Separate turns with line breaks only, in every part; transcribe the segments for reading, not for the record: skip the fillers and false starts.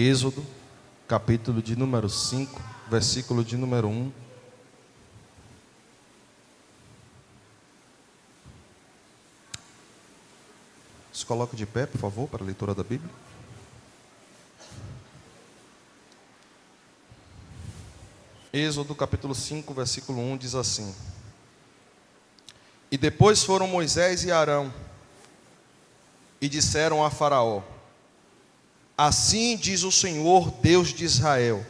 Êxodo, capítulo de número 5, versículo de número 1. Se coloque de pé, por favor, para a leitura da Bíblia. Êxodo, capítulo 5, versículo 1, diz assim: E depois foram Moisés e Arão, e disseram a Faraó: Assim diz o Senhor, Deus de Israel: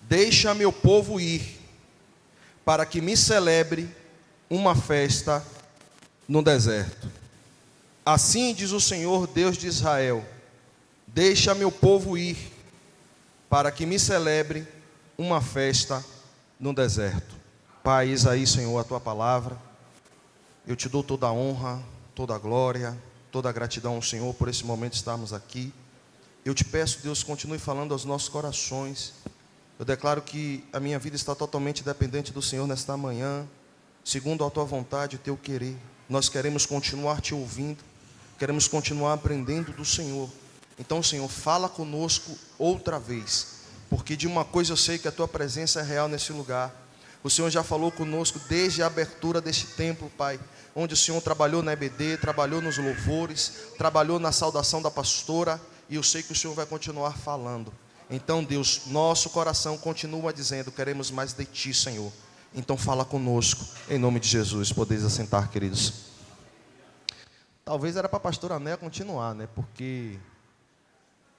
Deixa meu povo ir, para que me celebre uma festa no deserto. Assim diz o Senhor, Deus de Israel: Deixa meu povo ir, para que me celebre uma festa no deserto. Pai, eis aí, Senhor, a tua palavra. Eu te dou toda a honra, toda a glória, toda a gratidão ao Senhor por esse momento estarmos aqui. Eu te peço, Deus, continue falando aos nossos corações. Eu declaro que a minha vida está totalmente dependente do Senhor nesta manhã, segundo a tua vontade e o teu querer. Nós queremos continuar te ouvindo, queremos continuar aprendendo do Senhor. Então, Senhor, fala conosco outra vez, porque de uma coisa eu sei, que a tua presença é real nesse lugar. O Senhor já falou conosco desde a abertura deste templo, Pai, onde o Senhor trabalhou na EBD, trabalhou nos louvores, trabalhou na saudação da pastora, e eu sei que o Senhor vai continuar falando. Então, Deus, nosso coração continua dizendo: queremos mais de Ti, Senhor. Então fala conosco, em nome de Jesus. Podeis assentar, queridos. Talvez era para a pastora Néia continuar, né? Porque,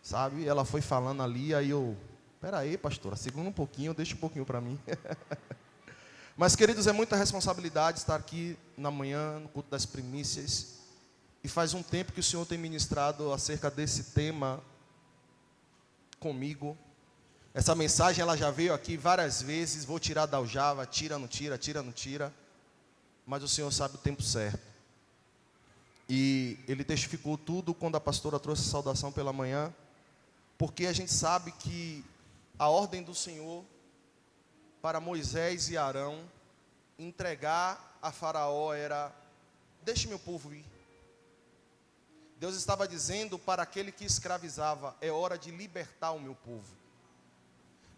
sabe, ela foi falando ali, aí eu... Espera aí, pastora, segura um pouquinho, deixa um pouquinho para mim. Mas, queridos, é muita responsabilidade estar aqui na manhã, no culto das primícias. E faz um tempo que o Senhor tem ministrado acerca desse tema comigo. Essa mensagem, ela já veio aqui várias vezes. Vou tirar da aljava, tira, não tira, tira, não tira. Mas o Senhor sabe o tempo certo. E Ele testificou tudo quando a pastora trouxe a saudação pela manhã. Porque a gente sabe que a ordem do Senhor para Moisés e Arão entregar a Faraó era: deixe meu povo ir. Deus estava dizendo para aquele que escravizava: é hora de libertar o meu povo.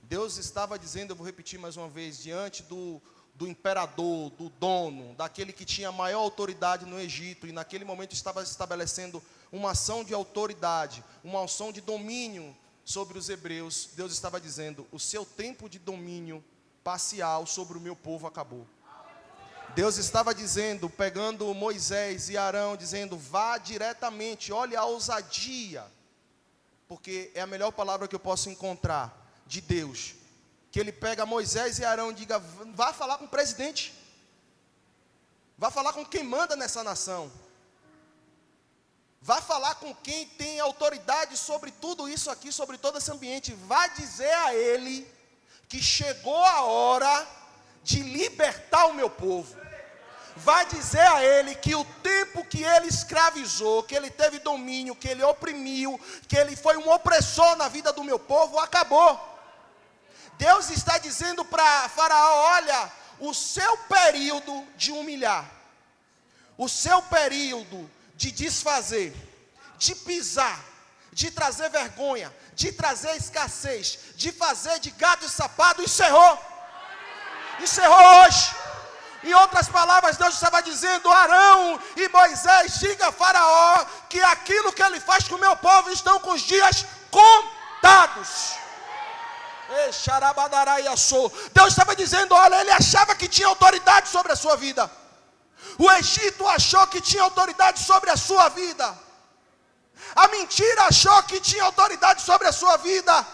Deus estava dizendo, eu vou repetir mais uma vez, diante do imperador, do dono, daquele que tinha maior autoridade no Egito, e naquele momento estava estabelecendo uma ação de autoridade, uma ação de domínio sobre os hebreus. Deus estava dizendo: o seu tempo de domínio parcial sobre o meu povo acabou. Deus estava dizendo, pegando Moisés e Arão, dizendo: vá diretamente, olhe a ousadia, porque é a melhor palavra que eu posso encontrar de Deus, que Ele pega Moisés e Arão e diga: vá falar com o presidente, vá falar com quem manda nessa nação, vá falar com quem tem autoridade sobre tudo isso aqui, sobre todo esse ambiente. Vá dizer a ele que chegou a hora de libertar o meu povo. Vai dizer a ele que o tempo que ele escravizou, que ele teve domínio, que ele oprimiu, que ele foi um opressor na vida do meu povo, acabou. Deus está dizendo para Faraó: olha, o seu período de humilhar, o seu período de desfazer, de pisar, de trazer vergonha, de trazer escassez, de fazer de gato e sapato, encerrou. Encerrou hoje. Em outras palavras, Deus estava dizendo: Arão e Moisés, diga a Faraó que aquilo que ele faz com o meu povo estão com os dias contados. Deus estava dizendo: olha, ele achava que tinha autoridade sobre a sua vida. O Egito achou que tinha autoridade sobre a sua vida. A mentira achou que tinha autoridade sobre a sua vida.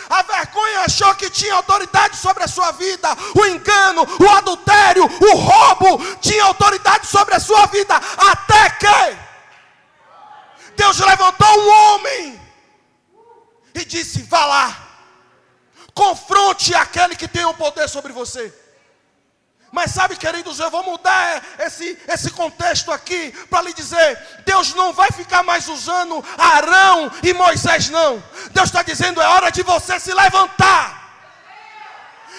A vergonha achou que tinha autoridade sobre a sua vida. O engano, o adultério, o roubo tinha autoridade sobre a sua vida. Até que Deus levantou um homem e disse: vá lá, confronte aquele que tem o poder sobre você. Mas sabe, queridos, eu vou mudar esse contexto aqui para lhe dizer: Deus não vai ficar mais usando Arão e Moisés, não. Deus está dizendo: é hora de você se levantar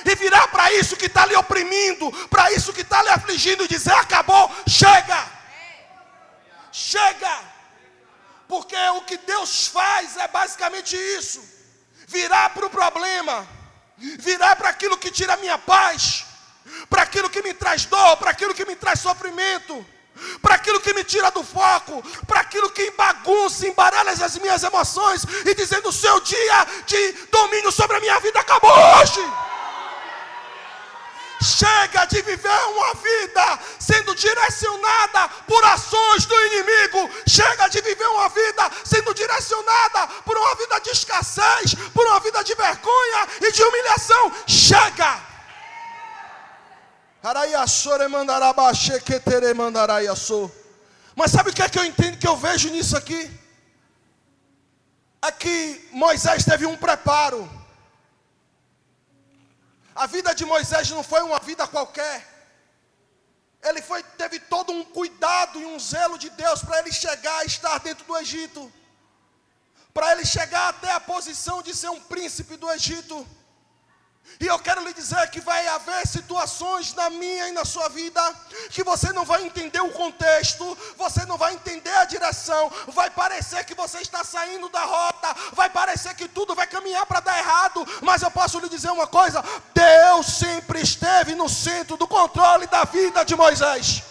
e virar para isso que está lhe oprimindo, para isso que está lhe afligindo, e dizer: acabou, chega, chega. Porque o que Deus faz é basicamente isso: virar para o problema, virar para aquilo que tira a minha paz, para aquilo que me traz dor, para aquilo que me traz sofrimento, para aquilo que me tira do foco, para aquilo que bagunça, embaralha as minhas emoções, e dizendo: o seu dia de domínio sobre a minha vida acabou hoje. Chega de viver uma vida sendo direcionada por ações do inimigo. Chega de viver uma vida sendo direcionada por uma vida de escassez, por uma vida de vergonha e de humilhação. Chega! Mas sabe o que é que eu entendo, que eu vejo nisso aqui? É que Moisés teve um preparo. A vida de Moisés não foi uma vida qualquer. Ele teve todo um cuidado e um zelo de Deus para ele chegar a estar dentro do Egito, para ele chegar até a posição de ser um príncipe do Egito. E eu quero lhe dizer que vai haver situações na minha e na sua vida que você não vai entender o contexto, você não vai entender a direção, vai parecer que você está saindo da rota, vai parecer que tudo vai caminhar para dar errado, mas eu posso lhe dizer uma coisa: Deus sempre esteve no centro do controle da vida de Moisés.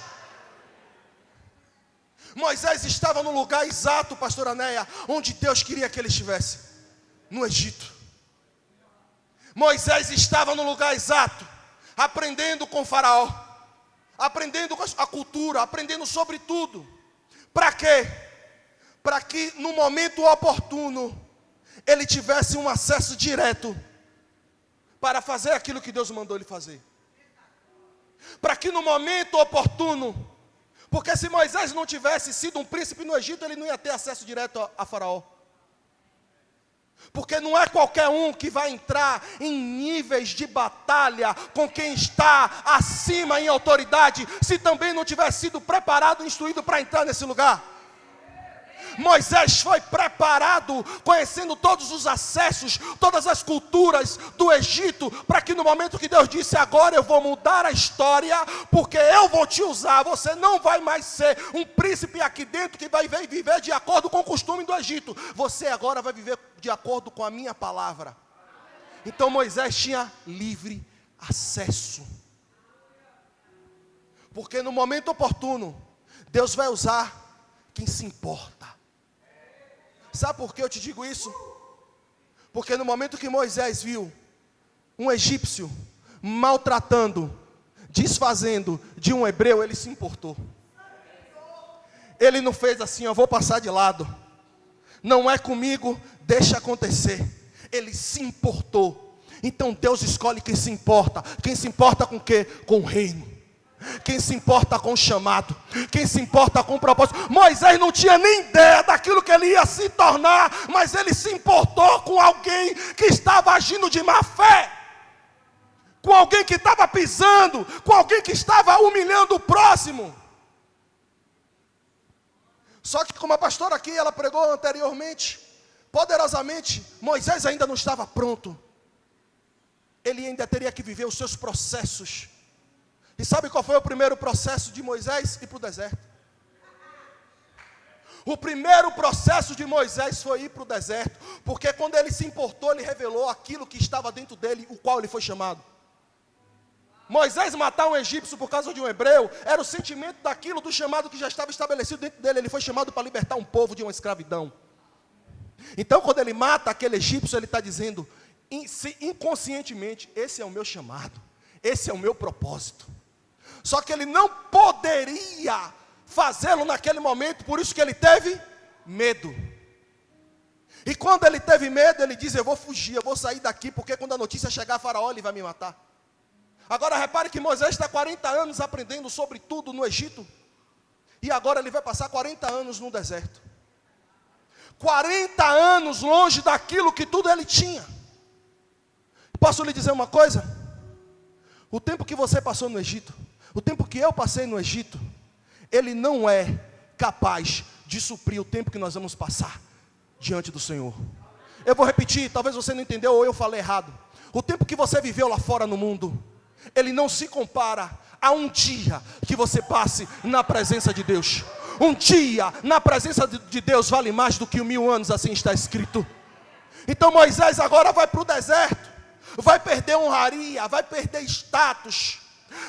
Moisés estava no lugar exato, pastor Anéia, onde Deus queria que ele estivesse, no Egito. Moisés estava no lugar exato, aprendendo com Faraó, aprendendo com a cultura, aprendendo sobre tudo. Para quê? Para que no momento oportuno, ele tivesse um acesso direto para fazer aquilo que Deus mandou ele fazer. Para que no momento oportuno, porque se Moisés não tivesse sido um príncipe no Egito, ele não ia ter acesso direto a Faraó. Porque não é qualquer um que vai entrar em níveis de batalha com quem está acima em autoridade, se também não tiver sido preparado e instruído para entrar nesse lugar. Moisés foi preparado, conhecendo todos os acessos, todas as culturas do Egito, para que no momento que Deus disse: agora eu vou mudar a história, porque eu vou te usar, você não vai mais ser um príncipe aqui dentro que vai viver de acordo com o costume do Egito, você agora vai viver de acordo com a minha palavra. Então Moisés tinha livre acesso, porque no momento oportuno Deus vai usar quem se importa. Sabe por que eu te digo isso? Porque no momento que Moisés viu um egípcio maltratando, desfazendo de um hebreu, ele se importou. Ele não fez assim: eu vou passar de lado, não é comigo, deixa acontecer. Ele se importou. Então Deus escolhe quem se importa. Quem se importa com o quê? Com o reino. Quem se importa com o chamado, quem se importa com o propósito. Moisés não tinha nem ideia daquilo que ele ia se tornar, mas ele se importou com alguém que estava agindo de má fé, com alguém que estava pisando, com alguém que estava humilhando o próximo. Só que, como a pastora aqui, ela pregou anteriormente, poderosamente, Moisés ainda não estava pronto. Ele ainda teria que viver os seus processos. E sabe qual foi o primeiro processo de Moisés? Ir para o deserto. O primeiro processo de Moisés foi ir para o deserto, porque quando ele se importou, ele revelou aquilo que estava dentro dele, o qual ele foi chamado. Moisés matar um egípcio por causa de um hebreu, era o sentimento daquilo, do chamado que já estava estabelecido dentro dele. Ele foi chamado para libertar um povo de uma escravidão. Então quando ele mata aquele egípcio, ele está dizendo, inconscientemente: esse é o meu chamado, esse é o meu propósito. Só que ele não poderia fazê-lo naquele momento, por isso que ele teve medo. E quando ele teve medo, ele diz: eu vou fugir, eu vou sair daqui, porque quando a notícia chegar a Faraó, ele vai me matar. Agora repare que Moisés está 40 anos aprendendo sobre tudo no Egito, e agora ele vai passar 40 anos no deserto. 40 anos longe daquilo que tudo ele tinha. Posso lhe dizer uma coisa? O tempo que você passou no Egito, o tempo que eu passei no Egito, ele não é capaz de suprir o tempo que nós vamos passar diante do Senhor. Eu vou repetir, talvez você não entendeu ou eu falei errado. O tempo que você viveu lá fora no mundo, ele não se compara a um dia que você passe na presença de Deus. Um dia na presença de Deus vale mais do que 1000 anos, assim está escrito. Então Moisés agora vai para o deserto, vai perder honraria, vai perder status,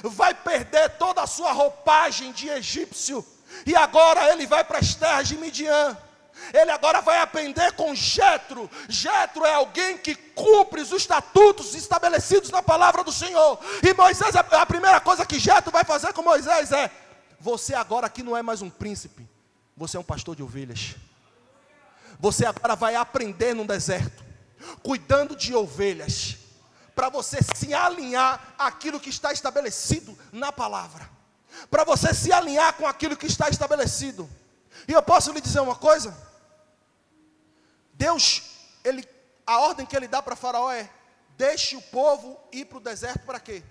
vai perder toda a sua roupagem de egípcio, e agora ele vai para as terras de Midian. Ele agora vai aprender com Jetro. Jetro é alguém que cumpre os estatutos estabelecidos na palavra do Senhor. E Moisés, a primeira coisa que Jetro vai fazer com Moisés é: você agora aqui não é mais um príncipe, você é um pastor de ovelhas. Você agora vai aprender no deserto, cuidando de ovelhas, para você se alinhar àquilo que está estabelecido na palavra, para você se alinhar com aquilo que está estabelecido. E eu posso lhe dizer uma coisa: Deus, a ordem que Ele dá para Faraó é: deixe o povo ir para o deserto. Para quê?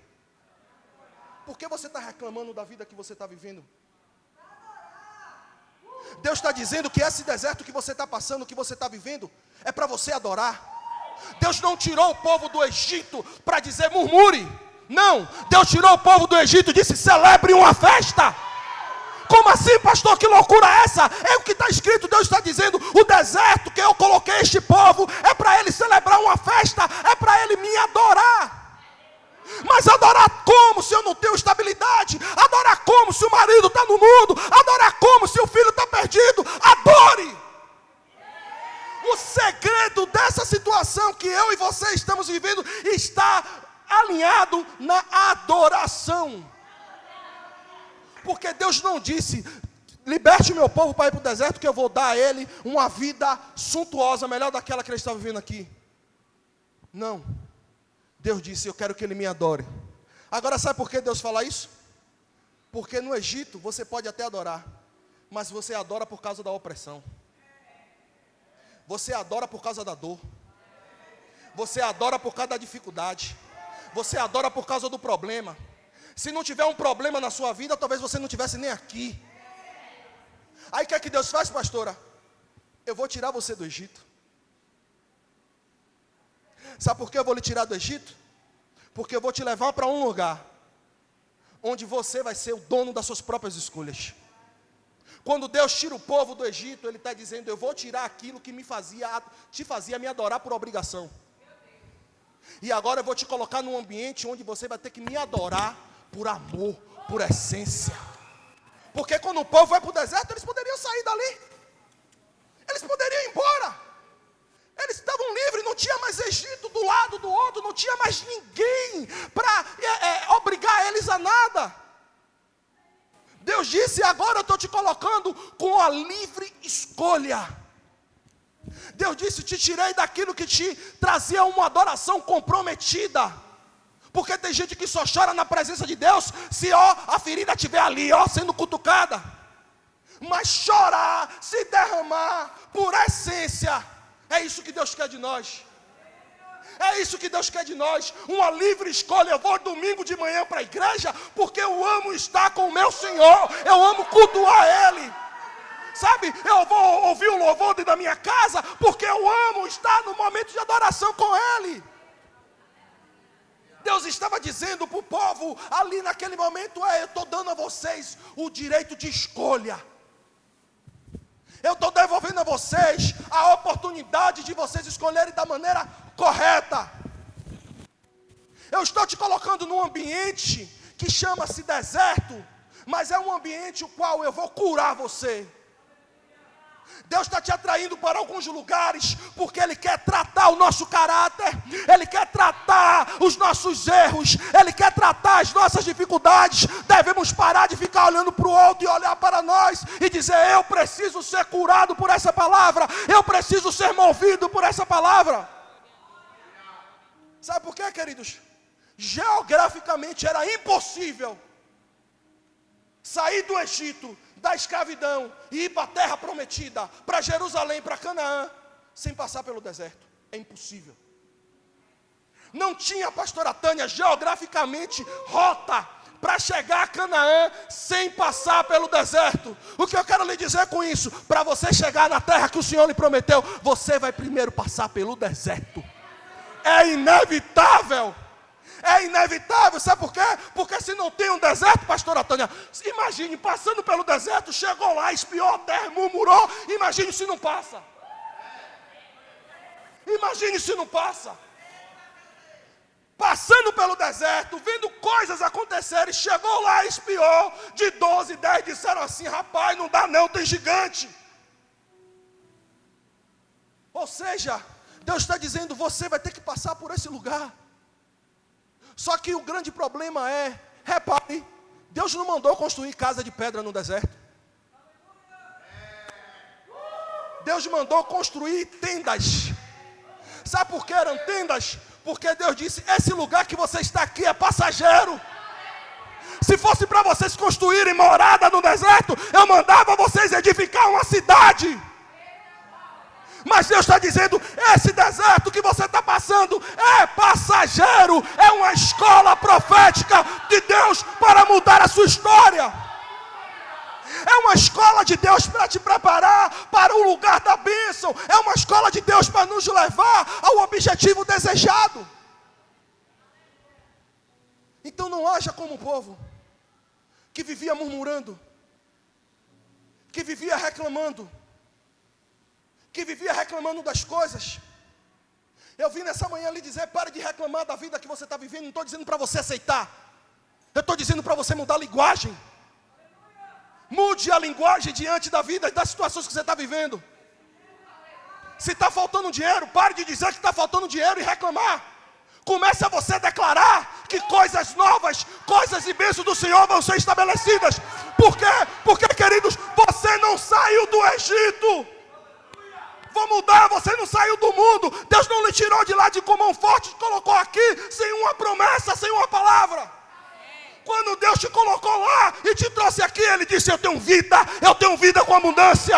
Por que você está reclamando da vida que você está vivendo? Deus está dizendo que esse deserto que você está passando, que você está vivendo, é para você adorar. Deus não tirou o povo do Egito para dizer murmure. Não, Deus tirou o povo do Egito e disse: celebre uma festa. Como assim, pastor? Que loucura é essa? É o que está escrito. Deus está dizendo: o deserto que eu coloquei este povo é para ele celebrar uma festa, é para ele me adorar. Mas adorar como se eu não tenho estabilidade? Adorar como se o marido está no mundo? Adorar como se o filho está perdido? Adore! O segredo dessa situação que eu e você estamos vivendo está alinhado na adoração. Porque Deus não disse: liberte o meu povo para ir para o deserto, que eu vou dar a ele uma vida suntuosa, melhor daquela que ele está vivendo aqui. Não. Deus disse: eu quero que ele me adore. Agora sabe por que Deus fala isso? Porque no Egito você pode até adorar, mas você adora por causa da opressão. Você adora por causa da dor. Você adora por causa da dificuldade. Você adora por causa do problema. Se não tiver um problema na sua vida, talvez você não tivesse nem aqui. Aí o que é que Deus faz, pastora? Eu vou tirar você do Egito. Sabe por que eu vou lhe tirar do Egito? Porque eu vou te levar para um lugar onde você vai ser o dono das suas próprias escolhas. Quando Deus tira o povo do Egito, Ele está dizendo: eu vou tirar aquilo que te fazia me adorar por obrigação. E agora eu vou te colocar num ambiente onde você vai ter que me adorar por amor, por essência. Porque quando o povo vai para o deserto, eles poderiam sair dali. Eles poderiam ir embora. Eles estavam livres, não tinha mais Egito do lado do outro, não tinha mais ninguém para obrigar eles a nada. Deus disse: agora eu estou te colocando com a livre escolha. Deus disse: te tirei daquilo que te trazia uma adoração comprometida. Porque tem gente que só chora na presença de Deus se a ferida estiver ali, sendo cutucada. Mas chorar, se derramar por essência, é isso que Deus quer de nós. É isso que Deus quer de nós. Uma livre escolha. Eu vou domingo de manhã para a igreja porque eu amo estar com o meu Senhor. Eu amo cultuar Ele. Sabe, eu vou ouvir o louvor dentro da minha casa porque eu amo estar no momento de adoração com Ele. Deus estava dizendo para o povo ali naquele momento: eu estou dando a vocês o direito de escolha. Eu estou devolvendo a vocês a oportunidade de vocês escolherem da maneira correta. Eu estou te colocando num ambiente que chama-se deserto, mas é um ambiente o qual eu vou curar você. Deus está te atraindo para alguns lugares porque Ele quer tratar o nosso caráter, Ele quer tratar os nossos erros, Ele quer tratar as nossas dificuldades. Devemos parar de ficar olhando para o outro e olhar para nós e dizer: eu preciso ser curado por essa palavra, eu preciso ser movido por essa palavra. Sabe por quê, queridos? Geograficamente era impossível sair do Egito, da escravidão, e ir para a terra prometida, para Jerusalém, para Canaã, sem passar pelo deserto. É impossível. Não tinha, pastora Tânia, geograficamente rota para chegar a Canaã sem passar pelo deserto. O que eu quero lhe dizer com isso? Para você chegar na terra que o Senhor lhe prometeu, você vai primeiro passar pelo deserto. É inevitável. É inevitável, sabe por quê? Porque se não tem um deserto, pastora Tânia, imagine, passando pelo deserto, chegou lá, espiou a terra, murmurou, imagine se não passa. Imagine se não passa. Passando pelo deserto, vendo coisas acontecerem, chegou lá, espiou, de 12, 10 disseram assim, rapaz, não dá não, tem gigante. Ou seja, Deus está dizendo, você vai ter que passar por esse lugar. Só que o grande problema é, repare, Deus não mandou construir casa de pedra no deserto. Deus mandou construir tendas. Sabe por que eram tendas? Porque Deus disse, esse lugar que você está aqui é passageiro. Se fosse para vocês construírem morada no deserto, eu mandava vocês edificar uma cidade. Mas Deus está dizendo, esse deserto que você está passando é passageiro, é uma escola profética de Deus para mudar a sua história. É uma escola de Deus para te preparar para o lugar da bênção. É uma escola de Deus para nos levar ao objetivo desejado. Então não haja como o povo que vivia murmurando, que vivia reclamando, das coisas. Eu vim nessa manhã lhe dizer, pare de reclamar da vida que você está vivendo. Não estou dizendo para você aceitar. Eu estou dizendo para você mudar a linguagem. Mude a linguagem diante da vida e das situações que você está vivendo. Se está faltando dinheiro, pare de dizer que está faltando dinheiro e reclamar. Comece a você declarar que coisas novas, coisas e bênçãos do Senhor vão ser estabelecidas. Por quê? Porque, queridos, você não saiu do Egito. Vou mudar, você não saiu do mundo. Deus não lhe tirou de lá de com mão forte, te colocou aqui sem uma promessa, sem uma palavra. Quando Deus te colocou lá e te trouxe aqui, Ele disse, eu tenho vida com abundância.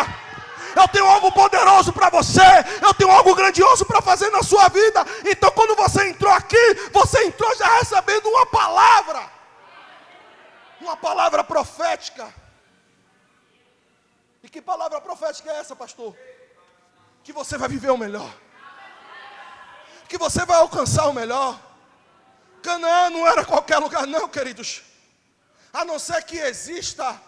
Eu tenho algo poderoso para você, eu tenho algo grandioso para fazer na sua vida. Então quando você entrou aqui, você entrou já recebendo uma palavra profética. E que palavra profética é essa, pastor? Que você vai viver o melhor, que você vai alcançar o melhor. Canaã não era qualquer lugar não, queridos. A não ser que exista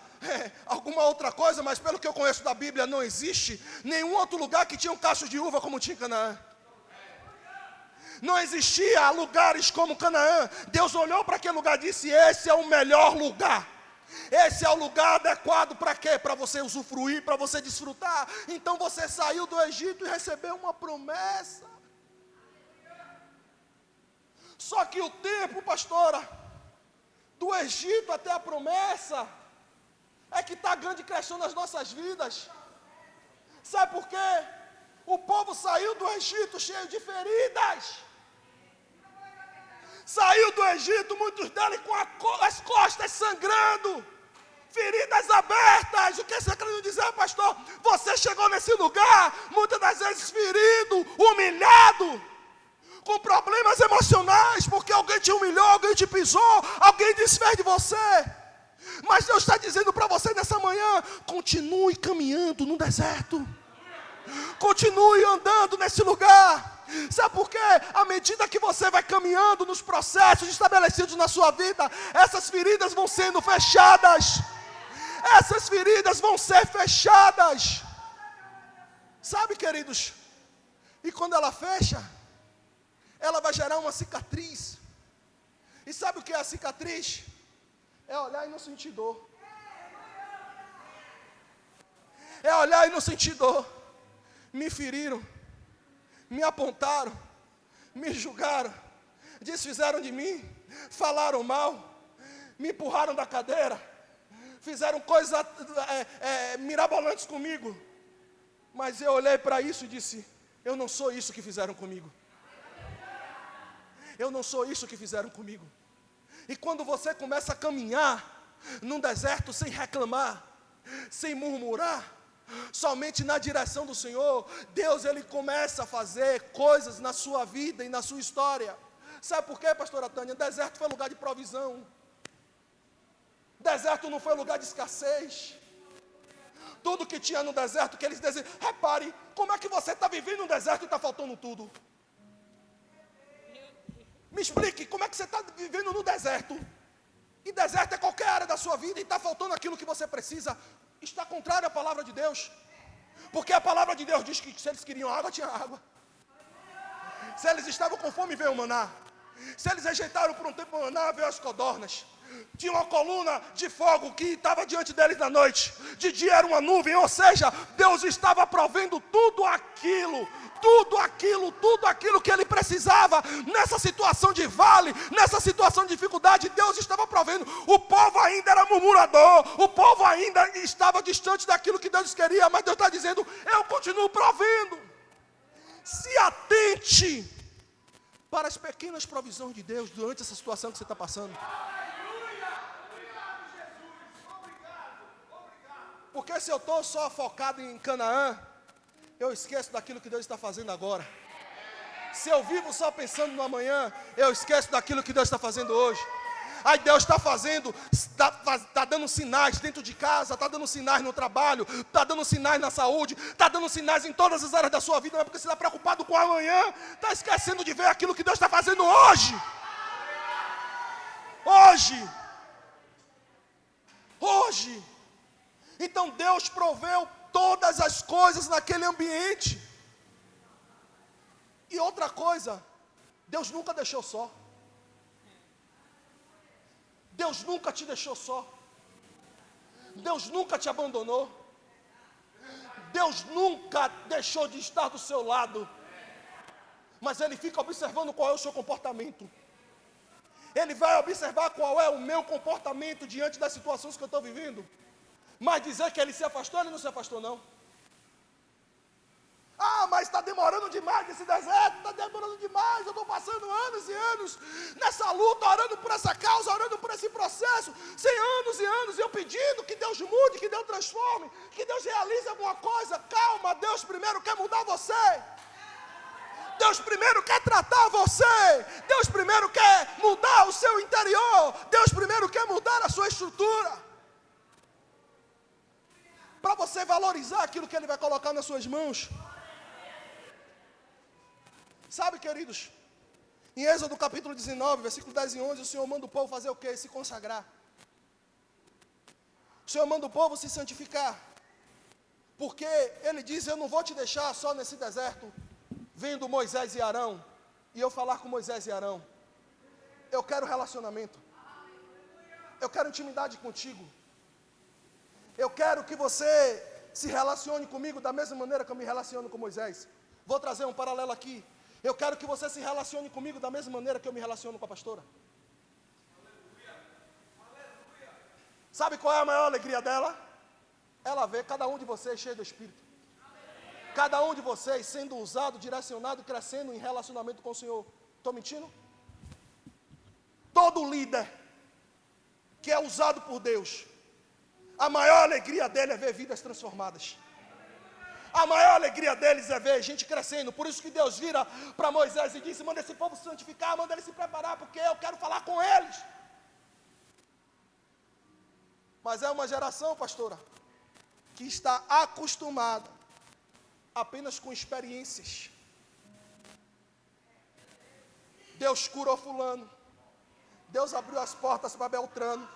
alguma outra coisa, mas pelo que eu conheço da Bíblia, não existe nenhum outro lugar que tinha um cacho de uva como tinha em Canaã. Não existia lugares como Canaã. Deus olhou para aquele lugar e disse, esse é o melhor lugar. Esse é o lugar adequado para quê? Para você usufruir, para você desfrutar. Então você saiu do Egito e recebeu uma promessa. Só que o tempo, pastora, do Egito até a promessa, é que está grande crescendo nas nossas vidas. Sabe por quê? O povo saiu do Egito cheio de feridas. Saiu do Egito, muitos deles com as costas sangrando, feridas abertas. O que você está querendo dizer, pastor? Você chegou nesse lugar, muitas das vezes ferido, humilhado, com problemas emocionais, porque alguém te humilhou, alguém te pisou, alguém desfez de você. Mas Deus está dizendo para você nessa manhã, continue caminhando no deserto. Continue andando nesse lugar. Sabe por quê? À medida que você vai caminhando nos processos estabelecidos na sua vida, essas feridas vão sendo fechadas. Essas feridas vão ser fechadas. Sabe, queridos? E quando ela fecha, ela vai gerar uma cicatriz. E sabe o que é a cicatriz? É olhar e não sentir dor. É olhar e não sentir dor. Me feriram, me apontaram, me julgaram, desfizeram de mim, falaram mal, me empurraram da cadeira, fizeram coisas mirabolantes comigo. Mas eu olhei para isso e disse, eu não sou isso que fizeram comigo. Eu não sou isso que fizeram comigo. E quando você começa a caminhar num deserto sem reclamar, sem murmurar, somente na direção do Senhor, Deus ele começa a fazer coisas na sua vida e na sua história. Sabe por quê, pastora Tânia? Deserto foi lugar de provisão. Deserto não foi lugar de escassez. Tudo que tinha no deserto, que eles dizem, repare, como é que você está vivendo no deserto e está faltando tudo?
Me explique, como é que você está vivendo no deserto? E deserto é qualquer área da sua vida e está faltando aquilo que você precisa. Está contrário à palavra de Deus. Porque a palavra de Deus diz que se eles queriam água, tinha água. Se eles estavam com fome, veio o maná. Se eles rejeitaram por um tempo o maná, veio as codornas. Tinha uma coluna de fogo que estava diante deles na noite. De dia era uma nuvem, ou seja, Deus estava provendo tudo aquilo que ele precisava. Nessa situação de vale, nessa situação de dificuldade, Deus estava provendo. O povo ainda era murmurador, o povo ainda estava distante daquilo que Deus queria, mas Deus está dizendo, eu continuo provendo. Se atente para as pequenas provisões de Deus durante essa situação que você está passando. Porque se eu estou só focado em Canaã, eu esqueço daquilo que Deus está fazendo agora. Se eu vivo só pensando no amanhã, eu esqueço daquilo que Deus está fazendo hoje. Aí Deus está fazendo, está dando sinais dentro de casa, está dando sinais no trabalho, está dando sinais na saúde, está dando sinais em todas as áreas da sua vida, mas porque você está preocupado com o amanhã, está esquecendo de ver aquilo que Deus está fazendo hoje. Hoje. Então Deus proveu todas as coisas naquele ambiente. E outra coisa, Deus nunca deixou só. Deus nunca te deixou só. Deus nunca te abandonou. Deus nunca deixou de estar do seu lado. Mas Ele fica observando qual é o seu comportamento. Ele vai observar qual é o meu comportamento diante das situações que eu estou vivendo. Mas dizer que Ele se afastou, Ele não se afastou não. Mas está demorando demais esse deserto, está demorando demais, eu estou passando anos e anos nessa luta, orando por essa causa, orando por esse processo, sem anos e anos, eu pedindo que Deus mude, que Deus transforme, que Deus realize alguma coisa. Calma, Deus primeiro quer mudar você. Deus primeiro quer tratar você. Deus primeiro quer mudar o seu interior. Deus primeiro quer mudar a sua estrutura. Para você valorizar aquilo que Ele vai colocar nas suas mãos. Sabe, queridos, em Êxodo capítulo 19, versículo 10 e 11, o Senhor manda o povo fazer o quê? Se consagrar. O Senhor manda o povo se santificar. Porque Ele diz, eu não vou te deixar só nesse deserto, vendo Moisés e Arão, e eu falar com Moisés e Arão. Eu quero relacionamento. Eu quero intimidade contigo. Eu quero que você se relacione comigo da mesma maneira que eu me relaciono com Moisés. Vou trazer um paralelo aqui. Eu quero que você se relacione comigo da mesma maneira que eu me relaciono com a pastora. Sabe qual é a maior alegria dela? Ela vê cada um de vocês cheio do Espírito. Cada um de vocês sendo usado, direcionado, crescendo em relacionamento com o Senhor. Estou mentindo? Todo líder que é usado por Deus, a maior alegria dele é ver vidas transformadas. A maior alegria deles é ver gente crescendo. Por isso que Deus vira para Moisés e disse, manda esse povo se santificar, manda eles se preparar, porque eu quero falar com eles. Mas é uma geração, pastora, que está acostumada apenas com experiências. Deus curou fulano. Deus abriu as portas para Beltrano.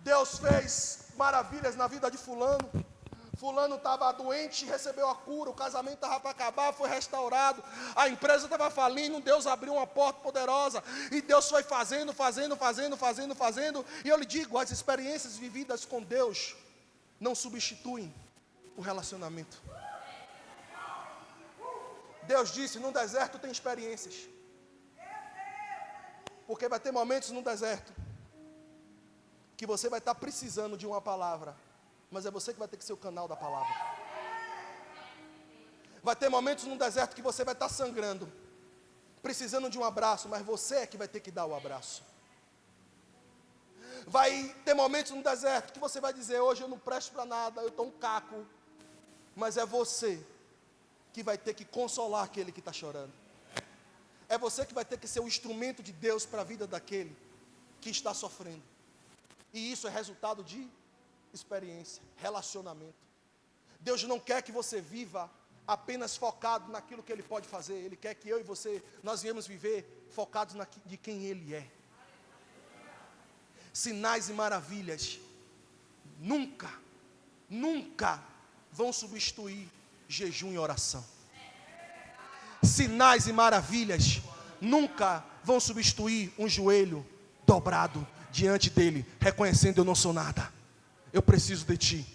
Deus fez maravilhas na vida de fulano. Fulano estava doente, recebeu a cura, o casamento estava para acabar, foi restaurado, a empresa estava falindo, Deus abriu uma porta poderosa, e Deus foi fazendo, e eu lhe digo, as experiências vividas com Deus não substituem o relacionamento. Deus disse, no deserto tem experiências, porque vai ter momentos no deserto, que você vai estar precisando de uma palavra, mas é você que vai ter que ser o canal da palavra. Vai ter momentos no deserto que você vai estar sangrando, precisando de um abraço, mas você é que vai ter que dar o abraço. Vai ter momentos no deserto que você vai dizer, hoje eu não presto para nada, eu estou um caco, mas é você que vai ter que consolar aquele que está chorando. É você que vai ter que ser o instrumento de Deus para a vida daquele que está sofrendo. E isso é resultado de experiência, relacionamento. Deus não quer que você viva apenas focado naquilo que Ele pode fazer. Ele quer que eu e você, nós viemos viver focados de quem Ele é. Sinais e maravilhas nunca vão substituir jejum e oração. Sinais e maravilhas nunca vão substituir um joelho dobrado diante dele, reconhecendo: eu não sou nada, eu preciso de ti.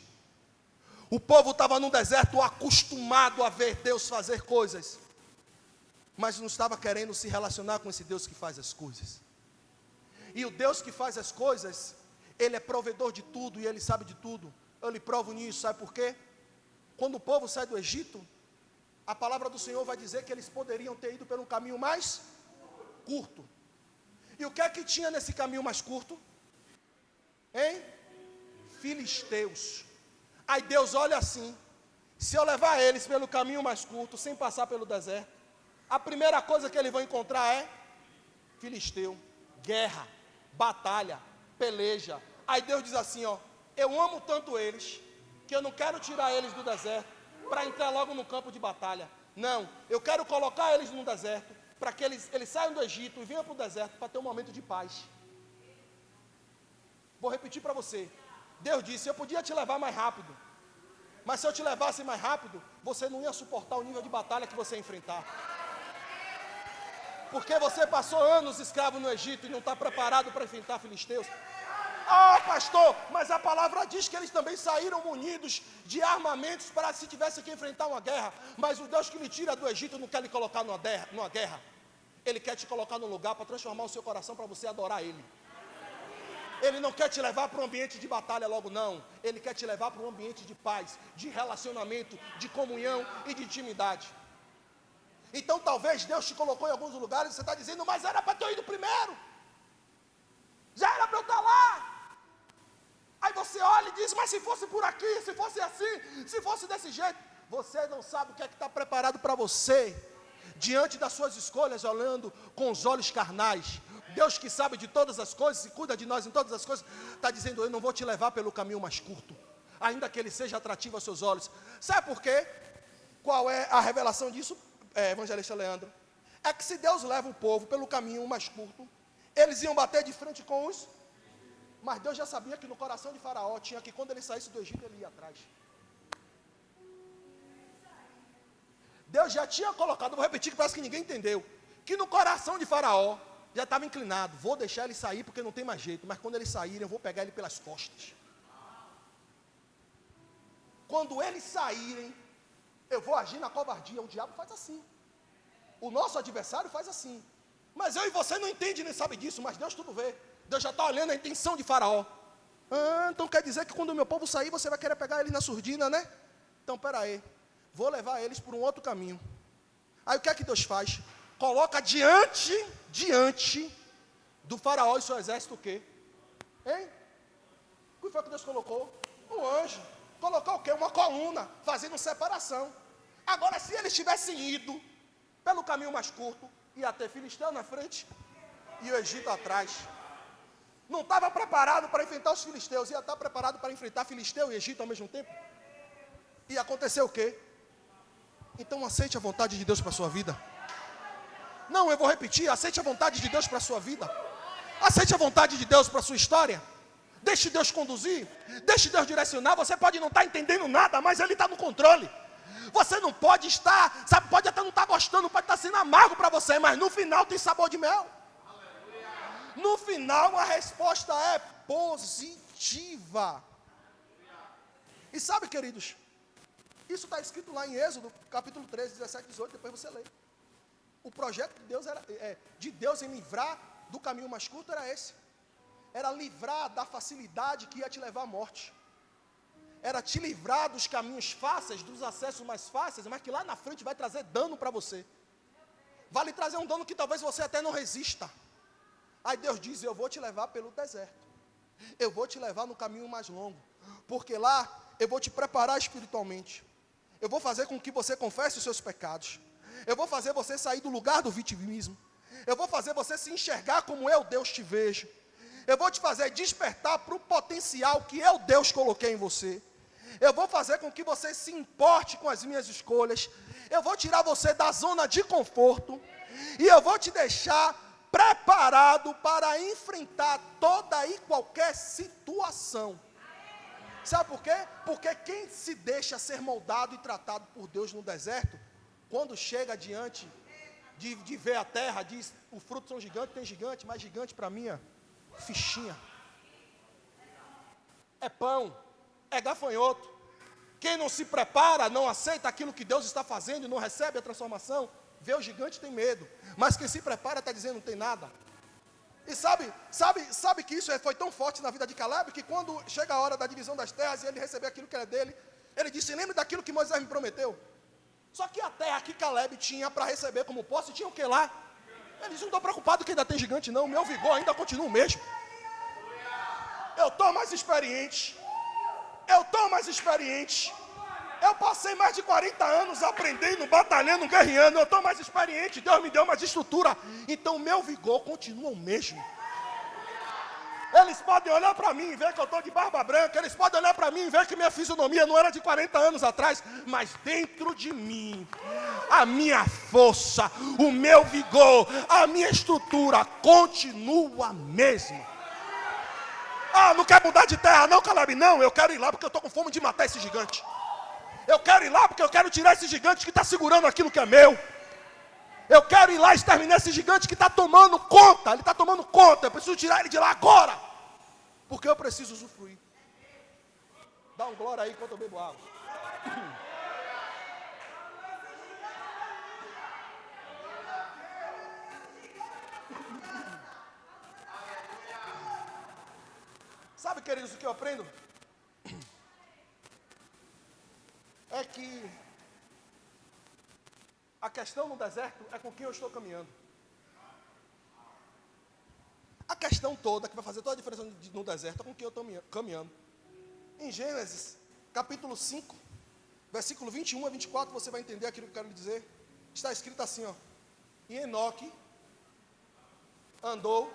O povo estava no deserto acostumado a ver Deus fazer coisas, mas não estava querendo se relacionar com esse Deus que faz as coisas. E o Deus que faz as coisas, Ele é provedor de tudo e Ele sabe de tudo. Eu lhe provo nisso, sabe por quê? Quando o povo sai do Egito, a palavra do Senhor vai dizer que eles poderiam ter ido pelo caminho mais curto. E o que é que tinha nesse caminho mais curto? Hein? Filisteus. Aí Deus olha assim: se eu levar eles pelo caminho mais curto, sem passar pelo deserto, a primeira coisa que eles vão encontrar é filisteu, guerra, batalha, peleja. Aí Deus diz assim: ó, eu amo tanto eles, que eu não quero tirar eles do deserto para entrar logo no campo de batalha. Não, eu quero colocar eles no deserto, para que eles saiam do Egito e venham para o deserto, para ter um momento de paz. Vou repetir para você. Deus disse: eu podia te levar mais rápido, mas se eu te levasse mais rápido, você não ia suportar o nível de batalha que você ia enfrentar. Porque você passou anos escravo no Egito e não está preparado para enfrentar filisteus. Ah, pastor, mas a palavra diz que eles também saíram munidos de armamentos para se tivesse que enfrentar uma guerra. Mas o Deus que lhe tira do Egito não quer lhe colocar numa guerra. Ele quer te colocar num lugar para transformar o seu coração, para você adorar Ele. Ele não quer te levar para um ambiente de batalha logo, não. Ele quer te levar para um ambiente de paz, de relacionamento, de comunhão e de intimidade. Então talvez Deus te colocou em alguns lugares e você está dizendo: mas era para ter ido primeiro, já era para eu estar lá. Aí você olha e diz: mas se fosse por aqui, se fosse assim, se fosse desse jeito. Você não sabe o que é que está preparado para você, diante das suas escolhas, olhando com os olhos carnais. Deus que sabe de todas as coisas e cuida de nós em todas as coisas, está dizendo: eu não vou te levar pelo caminho mais curto, ainda que ele seja atrativo aos seus olhos. Sabe por quê? Qual é a revelação disso, evangelista Leandro? É que se Deus leva o povo pelo caminho mais curto, eles iam bater de frente com os... Mas Deus já sabia que no coração de Faraó tinha que, quando ele saísse do Egito, ele ia atrás. Deus já tinha colocado, vou repetir que parece que ninguém entendeu, que no coração de Faraó já estava inclinado: vou deixar ele sair porque não tem mais jeito, mas quando eles saírem eu vou pegar ele pelas costas. Quando eles saírem, eu vou agir na covardia. O diabo faz assim, o nosso adversário faz assim, mas eu e você não entende nem sabe disso, mas Deus tudo vê. Deus já está olhando a intenção de Faraó. Então quer dizer que quando o meu povo sair, você vai querer pegar ele na surdina, né? Então espera aí, vou levar eles por um outro caminho. Aí o que é que Deus faz? Coloca diante do Faraó e seu exército o quê? Hein? O que foi que Deus colocou? Um anjo. Colocou o quê? Uma coluna, fazendo separação. Agora, se eles tivessem ido pelo caminho mais curto, ia ter filisteu na frente e o Egito atrás. Não estava preparado para enfrentar os filisteus, ia estar preparado para enfrentar filisteu e Egito ao mesmo tempo. E aconteceu o quê? Então aceite a vontade de Deus para a sua vida. Não, eu vou repetir: aceite a vontade de Deus para a sua vida. Aceite a vontade de Deus para a sua história. Deixe Deus conduzir, deixe Deus direcionar. Você pode não estar entendendo nada, mas Ele está no controle. Você não pode estar, sabe, pode até não estar gostando, pode estar sendo amargo para você, mas no final tem sabor de mel. No final a resposta é positiva. E sabe, queridos, isso está escrito lá em Êxodo, capítulo 13, 17, 18, depois você lê. O projeto de Deus em livrar do caminho mais curto era esse. Era livrar da facilidade que ia te levar à morte. Era te livrar dos caminhos fáceis, dos acessos mais fáceis, mas que lá na frente vai trazer dano para você. Vai lhe trazer um dano que talvez você até não resista. Aí Deus diz: eu vou te levar pelo deserto. Eu vou te levar no caminho mais longo. Porque lá eu vou te preparar espiritualmente. Eu vou fazer com que você confesse os seus pecados. Eu vou fazer você sair do lugar do vitimismo. Eu vou fazer você se enxergar como eu, Deus, te vejo. Eu vou te fazer despertar para o potencial que eu, Deus, coloquei em você. Eu vou fazer com que você se importe com as minhas escolhas. Eu vou tirar você da zona de conforto. E eu vou te deixar preparado para enfrentar toda e qualquer situação. Sabe por quê? Porque quem se deixa ser moldado e tratado por Deus no deserto, quando chega diante de ver a terra, diz, o fruto são gigantes, tem gigante, mas gigante para mim é fichinha. É pão, é gafanhoto. Quem não se prepara, não aceita aquilo que Deus está fazendo e não recebe a transformação, vê o gigante tem medo. Mas quem se prepara está dizendo não tem nada. E sabe que isso foi tão forte na vida de Caleb, que quando chega a hora da divisão das terras e ele receber aquilo que era dele, ele disse, lembre daquilo que Moisés me prometeu. Só que a terra que Caleb tinha para receber como posse, tinha o que lá? Ele disse, não estou preocupado que ainda tem gigante não, o meu vigor ainda continua o mesmo. Eu estou mais experiente. Eu passei mais de 40 anos aprendendo, batalhando, guerreando. Eu estou mais experiente. Deus me deu mais estrutura. Então o meu vigor continua o mesmo. Eles podem olhar para mim e ver que eu estou de barba branca. Eles podem olhar para mim e ver que minha fisionomia não era de 40 anos atrás. Mas dentro de mim, a minha força, o meu vigor, a minha estrutura continua a mesma. Ah, não quer mudar de terra não, Caleb? Não, eu quero ir lá porque eu estou com fome de matar esse gigante. Eu quero ir lá porque eu quero tirar esse gigante que está segurando aquilo que é meu. Eu quero ir lá e exterminar esse gigante que está tomando conta. Ele está tomando conta, eu preciso tirar ele de lá agora. Porque eu preciso usufruir. Dá um glória aí enquanto eu bebo água. Sabe, queridos, o que eu aprendo? É que a questão no deserto é com quem eu estou caminhando. A questão toda, que vai fazer toda a diferença no deserto, é com quem eu estou caminhando. Em Gênesis, capítulo 5, versículo 21 a 24, você vai entender aquilo que eu quero lhe dizer. Está escrito assim, ó. E Enoque andou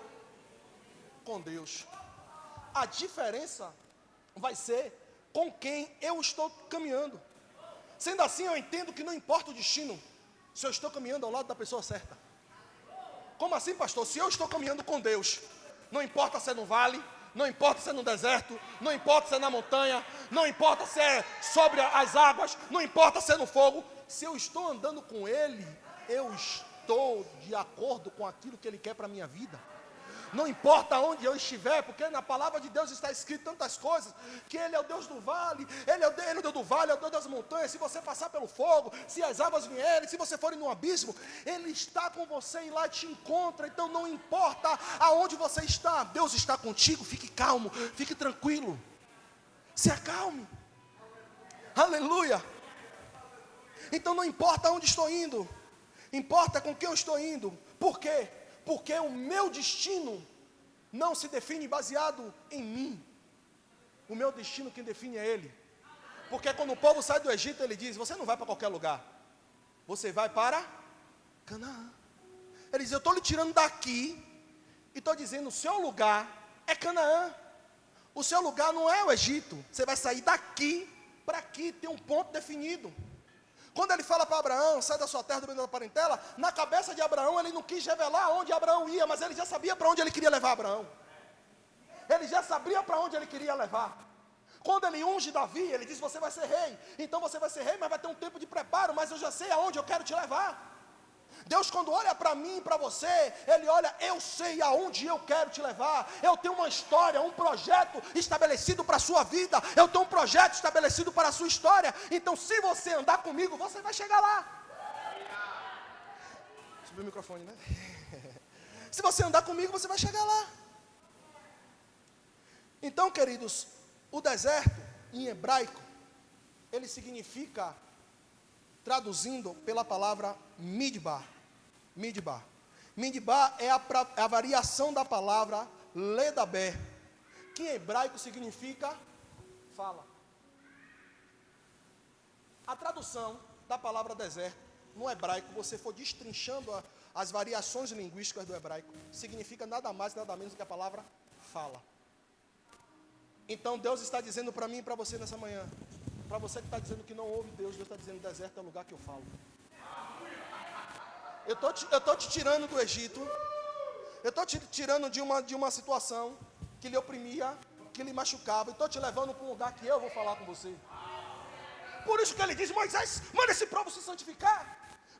com Deus. A diferença vai ser com quem eu estou caminhando. Sendo assim, eu entendo que não importa o destino, se eu estou caminhando ao lado da pessoa certa. Como assim, pastor? Se eu estou caminhando com Deus, não importa se é no vale, não importa se é no deserto, não importa se é na montanha, não importa se é sobre as águas, não importa se é no fogo, se eu estou andando com Ele, eu estou de acordo com aquilo que Ele quer para a minha vida. Não importa onde eu estiver, porque na palavra de Deus está escrito tantas coisas, que Ele é o Deus do vale, Ele é o Deus do vale, é o Deus das montanhas. Se você passar pelo fogo, se as águas vierem, se você for em um abismo, Ele está com você e lá te encontra. Então não importa aonde você está, Deus está contigo. Fique calmo, fique tranquilo, se acalme. Aleluia. Então não importa aonde estou indo, importa com quem eu estou indo. Por quê? Porque o meu destino não se define baseado em mim. O meu destino quem define é Ele. Porque quando o povo sai do Egito, Ele diz, você não vai para qualquer lugar. Você vai para Canaã. Ele diz, eu estou lhe tirando daqui e estou dizendo, o seu lugar é Canaã. O seu lugar não é o Egito. Você vai sair daqui para aqui, tem um ponto definido. Quando ele fala para Abraão, sai da sua terra, do meio da parentela, na cabeça de Abraão, ele não quis revelar onde Abraão ia, mas ele já sabia para onde ele queria levar Abraão. Ele já sabia para onde ele queria levar. Quando ele unge Davi, ele diz, você vai ser rei. Então você vai ser rei, mas vai ter um tempo de preparo, mas eu já sei aonde eu quero te levar. Deus, quando olha para mim e para você, Ele olha, eu sei aonde eu quero te levar. Eu tenho uma história, um projeto estabelecido para a sua vida. Eu tenho um projeto estabelecido para a sua história. Então, se você andar comigo, você vai chegar lá. Subiu o microfone, né? Se você andar comigo, você vai chegar lá. Então, queridos, o deserto, em hebraico, ele significa, traduzindo pela palavra midbar. Midbar. Midbar é a variação da palavra ledabé, que em hebraico significa fala. A tradução da palavra deserto, no hebraico, você for destrinchando as variações linguísticas do hebraico, significa nada mais, nada menos do que a palavra fala. Então Deus está dizendo para mim e para você nessa manhã, Para você que está dizendo que não ouve Deus, Deus está dizendo: deserto é o lugar que eu falo. Eu estou te tirando do Egito. Eu estou te tirando de uma situação que lhe oprimia, que lhe machucava. E estou te levando para um lugar que eu vou falar com você. Por isso que ele diz: Moisés, manda esse povo se santificar.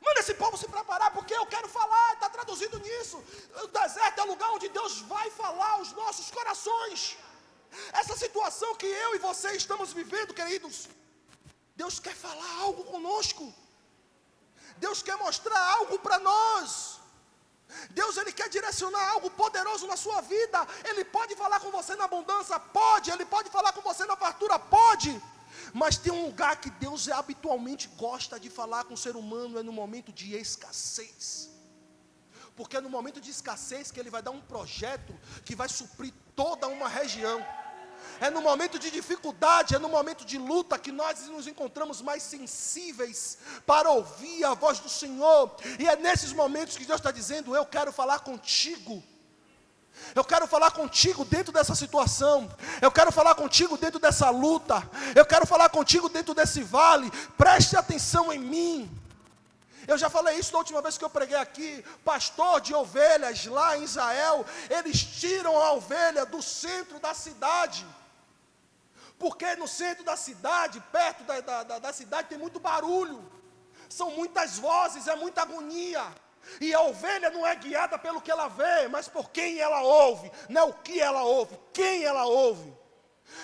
Manda esse povo se preparar, porque eu quero falar. Está traduzido nisso. O deserto é o lugar onde Deus vai falar aos nossos corações. Essa situação que eu e você estamos vivendo, queridos, Deus quer falar algo conosco. Deus quer mostrar algo para nós. Deus, Ele quer direcionar algo poderoso na sua vida. Ele pode falar com você na abundância? Pode. Ele pode falar com você na fartura? Pode. Mas tem um lugar que Deus habitualmente gosta de falar com o ser humano, é no momento de escassez. Porque é no momento de escassez que Ele vai dar um projeto que vai suprir toda uma região. É no momento de dificuldade, é no momento de luta que nós nos encontramos mais sensíveis para ouvir a voz do Senhor. E é nesses momentos que Deus está dizendo: eu quero falar contigo. Eu quero falar contigo dentro dessa situação. Eu quero falar contigo dentro dessa luta. Eu quero falar contigo dentro desse vale. Preste atenção em mim. Eu já falei isso da última vez que eu preguei aqui. Pastor de ovelhas lá em Israel, eles tiram a ovelha do centro da cidade. Porque no centro da cidade, perto da cidade, tem muito barulho. São muitas vozes, é muita agonia. E a ovelha não é guiada pelo que ela vê, mas por quem ela ouve. Não é o que ela ouve, quem ela ouve.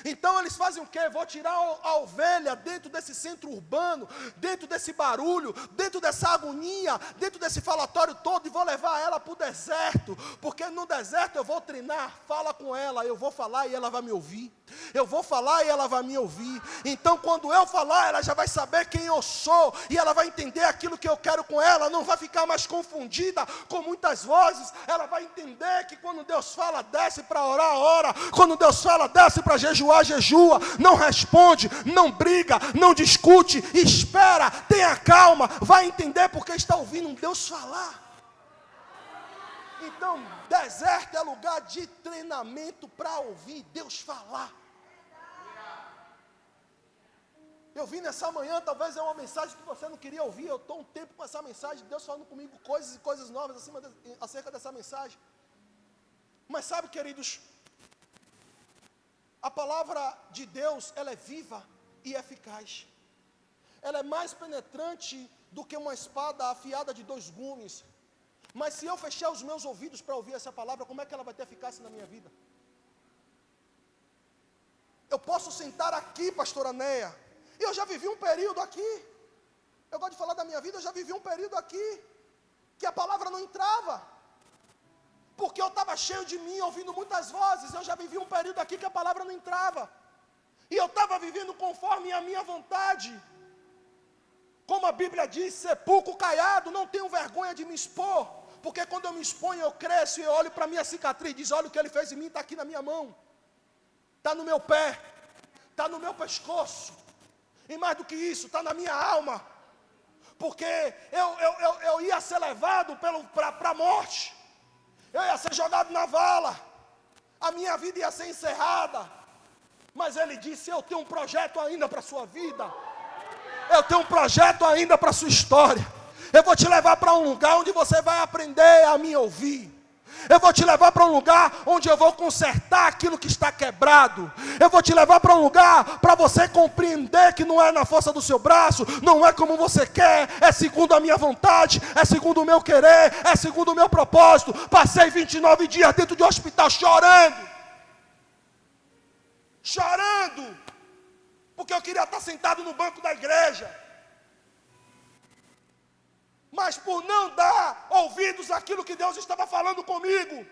Então eles fazem o quê? Vou tirar a ovelha dentro desse centro urbano, dentro desse barulho, dentro dessa agonia, dentro desse falatório todo, e vou levar ela para o deserto, porque no deserto eu vou treinar. Fala com ela, eu vou falar e ela vai me ouvir. Eu vou falar e ela vai me ouvir. Então quando eu falar, ela já vai saber quem eu sou, e ela vai entender aquilo que eu quero com ela. Não vai ficar mais confundida com muitas vozes. Ela vai entender que quando Deus fala, desce para orar, ora. Quando Deus fala, desce para jejuar, jejua. Não responde, não briga, não discute, espera, tenha calma. Vai entender porque está ouvindo um Deus falar. Então, deserto é lugar de treinamento para ouvir Deus falar. Eu vim nessa manhã, talvez é uma mensagem que você não queria ouvir. Eu estou um tempo com essa mensagem, Deus falando comigo coisas e coisas novas acerca dessa mensagem. Mas sabe, queridos, a palavra de Deus, ela é viva e eficaz. Ela é mais penetrante do que uma espada afiada de 2 gumes. Mas se eu fechar os meus ouvidos para ouvir essa palavra, como é que ela vai ter eficácia na minha vida? Eu posso sentar aqui, pastora Neia, e eu já vivi um período aqui. Eu gosto de falar da minha vida, eu já vivi um período aqui, que a palavra não entrava. Porque eu estava cheio de mim, ouvindo muitas vozes. Eu já vivi um período aqui que a palavra não entrava. E eu estava vivendo conforme a minha vontade. Como a Bíblia diz, sepulcro caiado, não tenho vergonha de me expor. Porque quando eu me exponho, eu cresço e eu olho para a minha cicatriz e diz: olha o que ele fez em mim, está aqui na minha mão. Está no meu pé, está no meu pescoço. E mais do que isso, está na minha alma. Porque eu ia ser levado para a morte. Eu ia ser jogado na vala. A minha vida ia ser encerrada. Mas ele disse: eu tenho um projeto ainda para a sua vida. Eu tenho um projeto ainda para a sua história. Eu vou te levar para um lugar onde você vai aprender a me ouvir. Eu vou te levar para um lugar onde eu vou consertar aquilo que está quebrado. Eu vou te levar para um lugar para você compreender que não é na força do seu braço, não é como você quer, é segundo a minha vontade, é segundo o meu querer, é segundo o meu propósito. Passei 29 dias dentro de um hospital chorando. Chorando. Porque eu queria estar sentado no banco da igreja. Mas por não dar ouvidos àquilo que Deus estava falando comigo,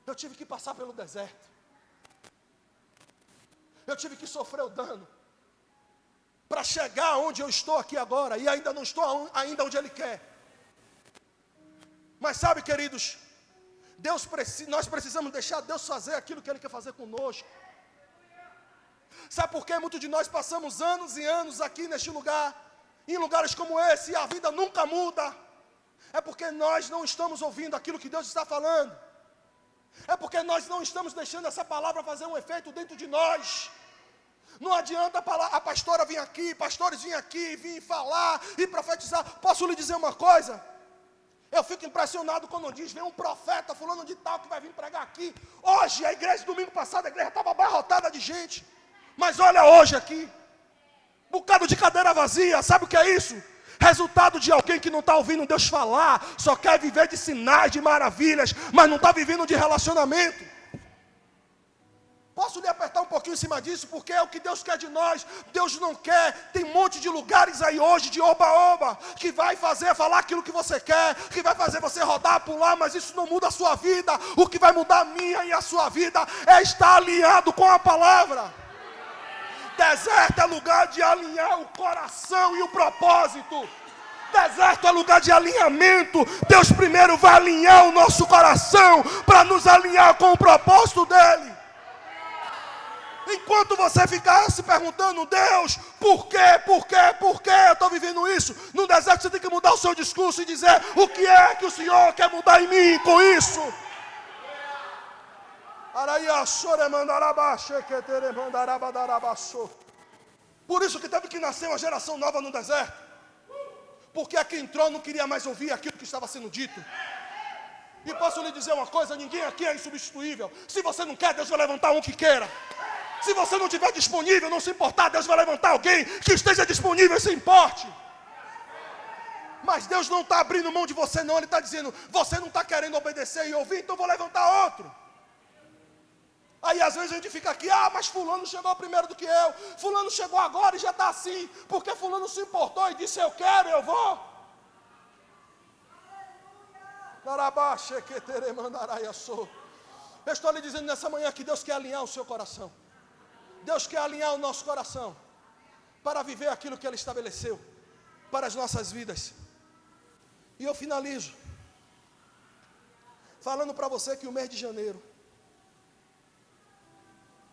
eu tive que passar pelo deserto. Eu tive que sofrer o dano para chegar onde eu estou aqui agora, e ainda não estou ainda onde Ele quer. Mas sabe, queridos, nós precisamos deixar Deus fazer aquilo que Ele quer fazer conosco. Sabe por que muitos de nós passamos anos e anos aqui neste lugar, em lugares como esse, e a vida nunca muda? É porque nós não estamos ouvindo aquilo que Deus está falando. É porque nós não estamos deixando essa palavra fazer um efeito dentro de nós. Não adianta a pastora vir aqui, pastores vir aqui, vir falar e profetizar. Posso lhe dizer uma coisa? Eu fico impressionado quando diz, vem um profeta fulano de tal que vai vir pregar aqui. Hoje, a igreja, domingo passado, a igreja estava abarrotada de gente. Mas olha hoje aqui, bocado de cadeira vazia, sabe o que é isso? Resultado de alguém que não está ouvindo Deus falar, só quer viver de sinais, de maravilhas, mas não está vivendo de relacionamento. Posso lhe apertar um pouquinho em cima disso, porque é o que Deus quer de nós. Deus não quer, tem um monte de lugares aí hoje, de oba-oba, que vai falar aquilo que você quer, que vai fazer você rodar, pular, mas isso não muda a sua vida. O que vai mudar a minha e a sua vida é estar alinhado com a palavra. Deserto é lugar de alinhar o coração e o propósito. Deserto é lugar de alinhamento. Deus primeiro vai alinhar o nosso coração para nos alinhar com o propósito dele. Enquanto você ficar se perguntando, Deus, por quê eu estou vivendo isso? No deserto você tem que mudar o seu discurso e dizer, o que é que o Senhor quer mudar em mim com isso? Por isso que teve que nascer uma geração nova no deserto. Porque a que entrou não queria mais ouvir aquilo que estava sendo dito. E posso lhe dizer uma coisa, ninguém aqui é insubstituível. Se você não quer, Deus vai levantar um que queira. Se você não estiver disponível, não se importar, Deus vai levantar alguém que esteja disponível e se importe. Mas Deus não está abrindo mão de você não, Ele está dizendo, você não está querendo obedecer e ouvir, então vou levantar outro. Aí às vezes a gente fica aqui, mas fulano chegou primeiro do que eu, fulano chegou agora e já está assim, porque fulano se importou e disse, eu quero, eu vou. Eu estou lhe dizendo nessa manhã que Deus quer alinhar o seu coração. Deus quer alinhar o nosso coração para viver aquilo que Ele estabeleceu para as nossas vidas. E eu finalizo falando para você que o mês de janeiro,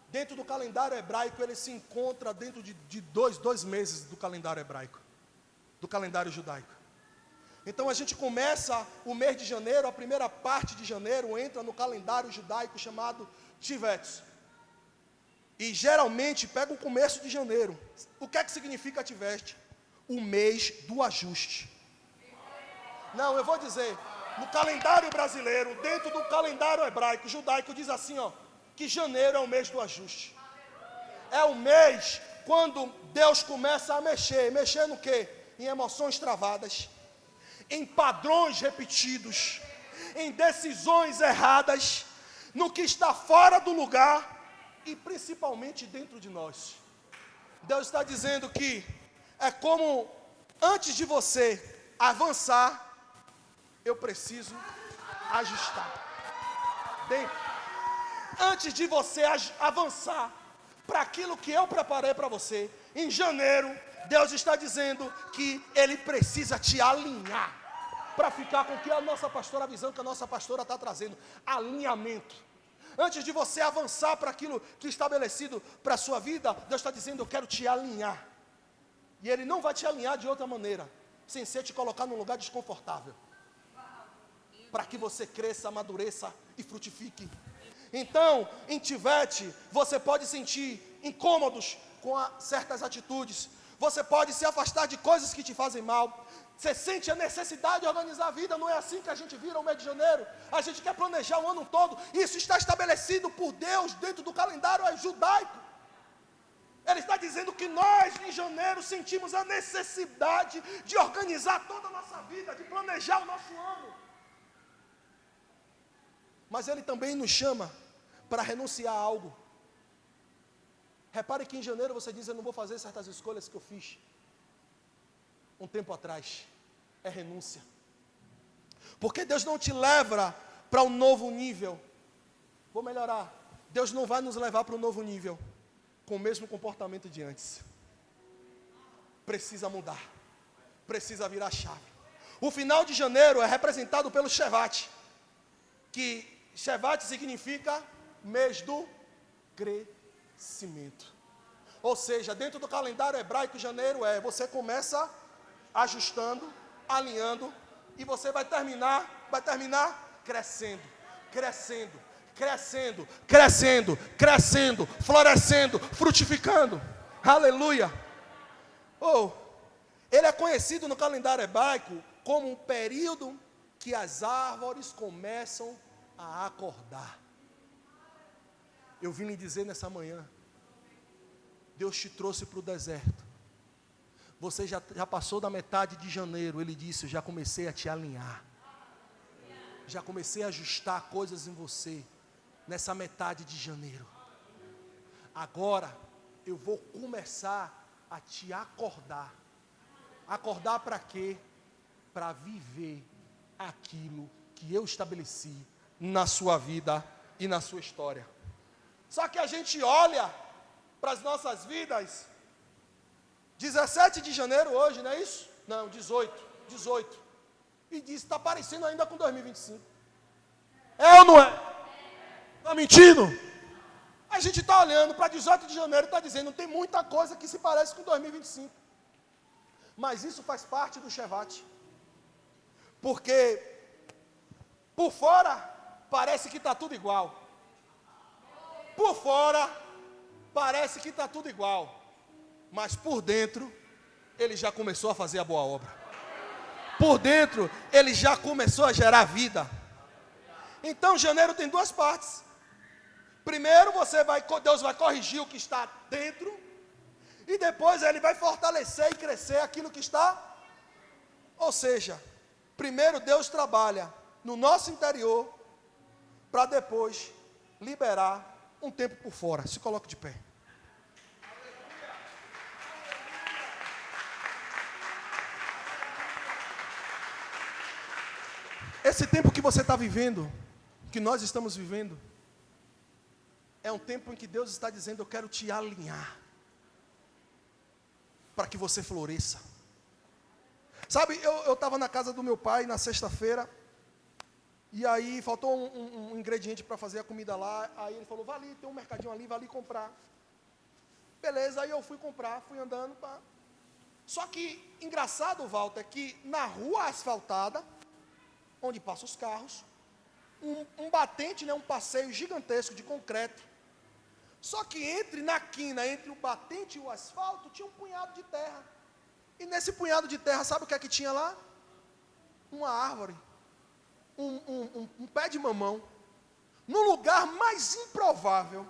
dentro do calendário hebraico, ele se encontra dentro de dois meses do calendário hebraico, do calendário judaico. Então a gente começa o mês de janeiro, a primeira parte de janeiro entra no calendário judaico chamado Tivet. E geralmente pega o começo de janeiro. O que é que significa Tivet? O mês do ajuste. Não, eu vou dizer, no calendário brasileiro, dentro do calendário hebraico, judaico, diz assim, que janeiro é o mês do ajuste. É o mês quando Deus começa a mexer. Mexer no quê? Em emoções travadas, em padrões repetidos, em decisões erradas, no que está fora do lugar e principalmente dentro de nós. Deus está dizendo que é como antes de você avançar, eu preciso ajustar. Dentro. Antes de você avançar para aquilo que eu preparei para você, em janeiro, Deus está dizendo que Ele precisa te alinhar para ficar com o que a nossa pastora, a visão que a nossa pastora está trazendo, alinhamento. Antes de você avançar para aquilo que é estabelecido para a sua vida, Deus está dizendo, eu quero te alinhar. E Ele não vai te alinhar de outra maneira, sem ser te colocar num lugar desconfortável, para que você cresça, amadureça e frutifique. Então, em Tivet, você pode sentir incômodos com certas atitudes. Você pode se afastar de coisas que te fazem mal. Você sente a necessidade de organizar a vida. Não é assim que a gente vira o mês de janeiro. A gente quer planejar o ano todo. Isso está estabelecido por Deus dentro do calendário judaico. Ele está dizendo que nós, em janeiro, sentimos a necessidade de organizar toda a nossa vida, de planejar o nosso ano. Mas Ele também nos chama para renunciar a algo. Repare que em janeiro você diz, eu não vou fazer certas escolhas que eu fiz um tempo atrás. É renúncia. Porque Deus não te leva para um novo nível. Vou melhorar. Deus não vai nos levar para um novo nível com o mesmo comportamento de antes. Precisa mudar. Precisa virar chave. O final de janeiro é representado pelo Shevat, que Shevat significa mês do crescimento. Ou seja, dentro do calendário hebraico, janeiro você começa ajustando, alinhando, e você vai terminar crescendo, crescendo, crescendo, crescendo, crescendo, florescendo, frutificando. Aleluia. Oh, ele é conhecido no calendário hebraico como um período que as árvores começam a acordar. Eu vim lhe dizer nessa manhã, Deus te trouxe para o deserto. Você já passou da metade de janeiro. Ele disse, eu já comecei a te alinhar. Já comecei a ajustar coisas em você nessa metade de janeiro. Agora eu vou começar a te acordar. Acordar para quê? Para viver aquilo que eu estabeleci na sua vida e na sua história. Só que a gente olha para as nossas vidas, 17 de janeiro hoje, não é isso? Não, 18. E diz, está parecendo ainda com 2025. É ou não é? Está mentindo? A gente está olhando para 18 de janeiro e está dizendo, tem muita coisa que se parece com 2025. Mas isso faz parte do Shevat. Porque por fora parece que está tudo igual. Por fora parece que está tudo igual. Mas por dentro ele já começou a fazer a boa obra. Por dentro ele já começou a gerar vida. Então janeiro tem duas partes. Primeiro Deus vai corrigir o que está dentro. E depois ele vai fortalecer e crescer aquilo que está. Ou seja, primeiro Deus trabalha no nosso interior, para depois liberar um tempo por fora. Se coloque de pé. Esse tempo que você está vivendo, que nós estamos vivendo, é um tempo em que Deus está dizendo, eu quero te alinhar, para que você floresça. Sabe, eu estava na casa do meu pai na sexta-feira, e aí faltou um ingrediente para fazer a comida lá, aí ele falou, vai ali, tem um mercadinho ali, vai ali comprar. Beleza, aí eu fui comprar, fui andando, pá. Só que, engraçado, Walter, que na rua asfaltada, onde passam os carros, um batente, um passeio gigantesco de concreto. Só que na quina, entre o batente e o asfalto, tinha um punhado de terra. E nesse punhado de terra, sabe o que é que tinha lá? Uma árvore. Um pé de mamão. No lugar mais improvável.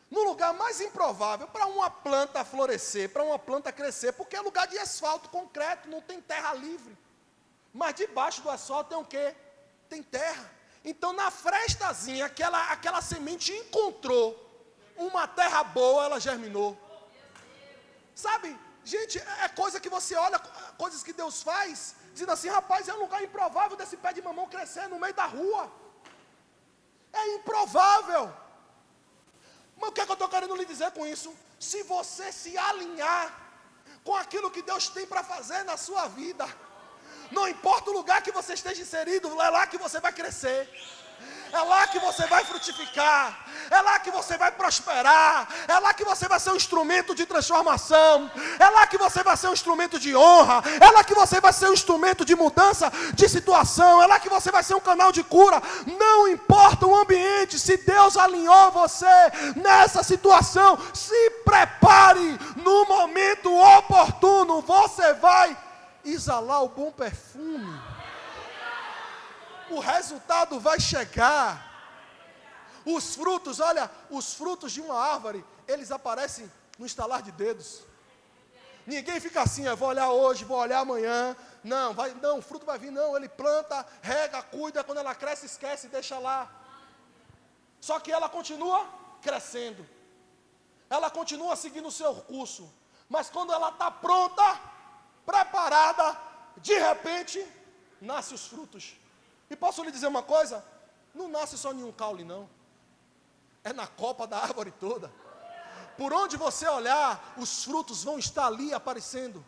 No lugar mais improvável para uma planta florescer, para uma planta crescer, porque é lugar de asfalto, concreto, não tem terra livre. Mas debaixo do asfalto tem o quê? Tem terra. Então na frestazinha, aquela semente encontrou uma terra boa, ela germinou. Sabe, gente, é coisa que você olha, coisas que Deus faz, dizendo assim, rapaz, é um lugar improvável desse pé de mamão crescer no meio da rua. É improvável. Mas o que é que eu estou querendo lhe dizer com isso? Se você se alinhar com aquilo que Deus tem para fazer na sua vida, não importa o lugar que você esteja inserido, é lá que você vai crescer. É lá que você vai frutificar. É lá que você vai prosperar. É lá que você vai ser um instrumento de transformação. É lá que você vai ser um instrumento de honra. É lá que você vai ser um instrumento de mudança de situação. É lá que você vai ser um canal de cura. Não importa o ambiente, se Deus alinhou você nessa situação, se prepare no momento oportuno. Você vai exalar o bom perfume. O resultado vai chegar. Os frutos, olha, os frutos de uma árvore, eles aparecem no estalar de dedos. Ninguém fica assim, eu vou olhar hoje, vou olhar amanhã. Não, o fruto vai vir, não. Ele planta, rega, cuida, quando ela cresce, esquece, deixa lá. Só que ela continua crescendo. Ela continua seguindo o seu curso. Mas quando ela está pronta, preparada, de repente, nascem os frutos. E posso lhe dizer uma coisa? Não nasce só em um caule, não. É na copa da árvore toda. Por onde você olhar, os frutos vão estar ali aparecendo.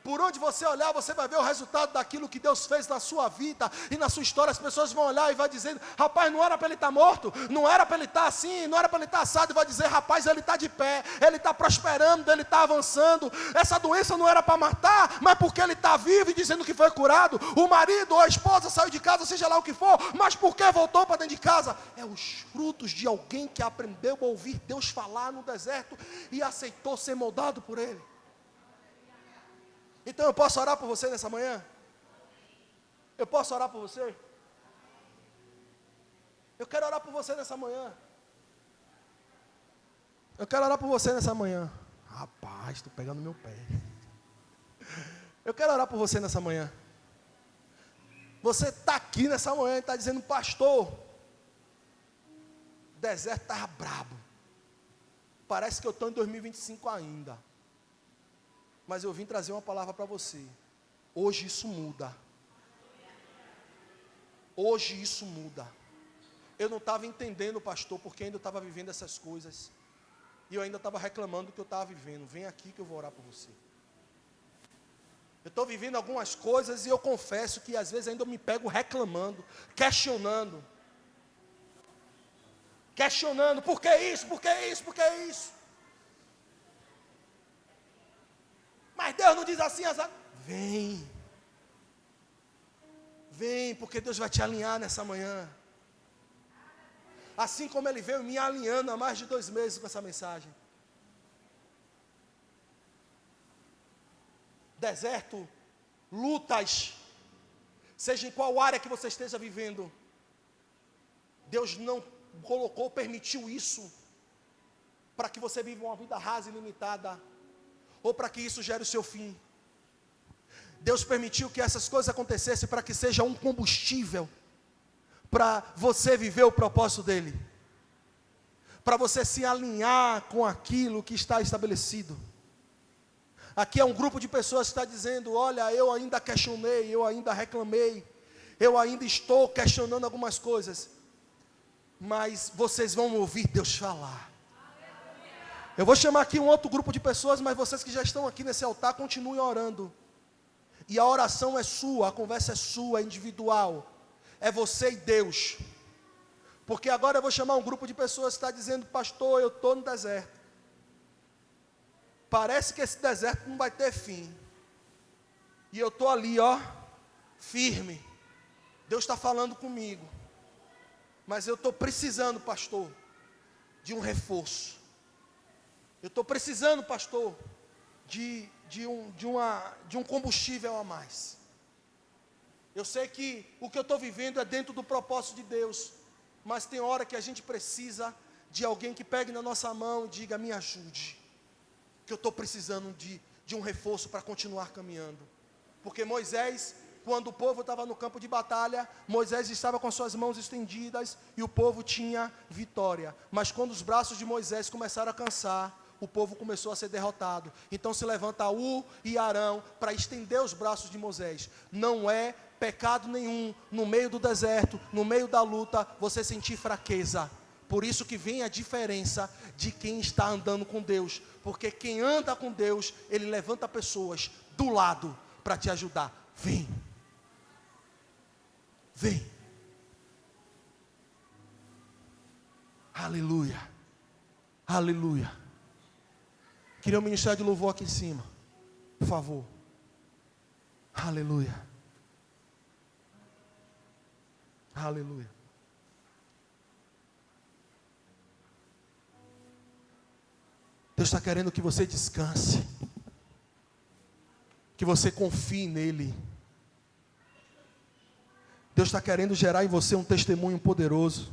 Por onde você olhar, você vai ver o resultado daquilo que Deus fez na sua vida e na sua história. As pessoas vão olhar e vai dizendo: rapaz, não era para ele estar morto, não era para ele estar assim, não era para ele estar assado. E vai dizer: rapaz, ele está de pé, ele está prosperando, ele está avançando. Essa doença não era para matar, mas porque ele está vivo e dizendo que foi curado. O marido ou a esposa saiu de casa, seja lá o que for, mas por que voltou para dentro de casa? É os frutos de alguém que aprendeu a ouvir Deus falar no deserto e aceitou ser moldado por ele. Então eu posso orar por você nessa manhã? Eu posso orar por você? Eu quero orar por você nessa manhã. Eu quero orar por você nessa manhã. Rapaz, estou pegando meu pé. Eu quero orar por você nessa manhã. Você está aqui nessa manhã e está dizendo: pastor, o deserto estava brabo. Parece que eu estou em 2025 ainda. Mas eu vim trazer uma palavra para você. Hoje isso muda. Hoje isso muda. Eu não estava entendendo, pastor, porque ainda eu estava vivendo essas coisas. E eu ainda estava reclamando do que eu estava vivendo. Vem aqui que eu vou orar por você. Eu estou vivendo algumas coisas e eu confesso que às vezes ainda eu me pego reclamando, questionando. Por que isso? Por que isso? Por que isso? Mas Deus não diz assim, vem. Vem, porque Deus vai te alinhar nessa manhã. Assim como Ele veio me alinhando há mais de 2 meses com essa mensagem. Deserto, lutas, seja em qual área que você esteja vivendo, Deus não colocou, permitiu isso, para que você viva uma vida rasa e limitada, ou para que isso gere o seu fim. Deus permitiu que essas coisas acontecessem para que seja um combustível para você viver o propósito dele, para você se alinhar com aquilo que está estabelecido. Aqui é um grupo de pessoas que está dizendo: olha, eu ainda questionei, eu ainda reclamei, eu ainda estou questionando algumas coisas, mas vocês vão ouvir Deus falar. Eu vou chamar aqui um outro grupo de pessoas, mas vocês que já estão aqui nesse altar, continuem orando. E a oração é sua, a conversa é sua, é individual. É você e Deus. Porque agora eu vou chamar um grupo de pessoas que está dizendo: pastor, eu estou no deserto. Parece que esse deserto não vai ter fim. E eu estou ali, firme. Deus está falando comigo. Mas eu estou precisando, pastor, de um reforço. Eu estou precisando, pastor, de um combustível a mais. Eu sei que o que eu estou vivendo é dentro do propósito de Deus, mas tem hora que a gente precisa de alguém que pegue na nossa mão e diga: me ajude, que eu estou precisando de um reforço para continuar caminhando. Porque Moisés, quando o povo estava no campo de batalha, Moisés estava com as suas mãos estendidas e o povo tinha vitória. Mas quando os braços de Moisés começaram a cansar, o povo começou a ser derrotado. Então se levanta U e Arão para estender os braços de Moisés. Não é pecado nenhum, no meio do deserto, no meio da luta, você sentir fraqueza. Por isso que vem a diferença de quem está andando com Deus. Porque quem anda com Deus, Ele levanta pessoas do lado para te ajudar. Vem. Vem. Aleluia. Aleluia. Queria um ministério de louvor aqui em cima, por favor. Aleluia. Aleluia. Deus está querendo que você descanse, que você confie nele. Deus está querendo gerar em você um testemunho poderoso.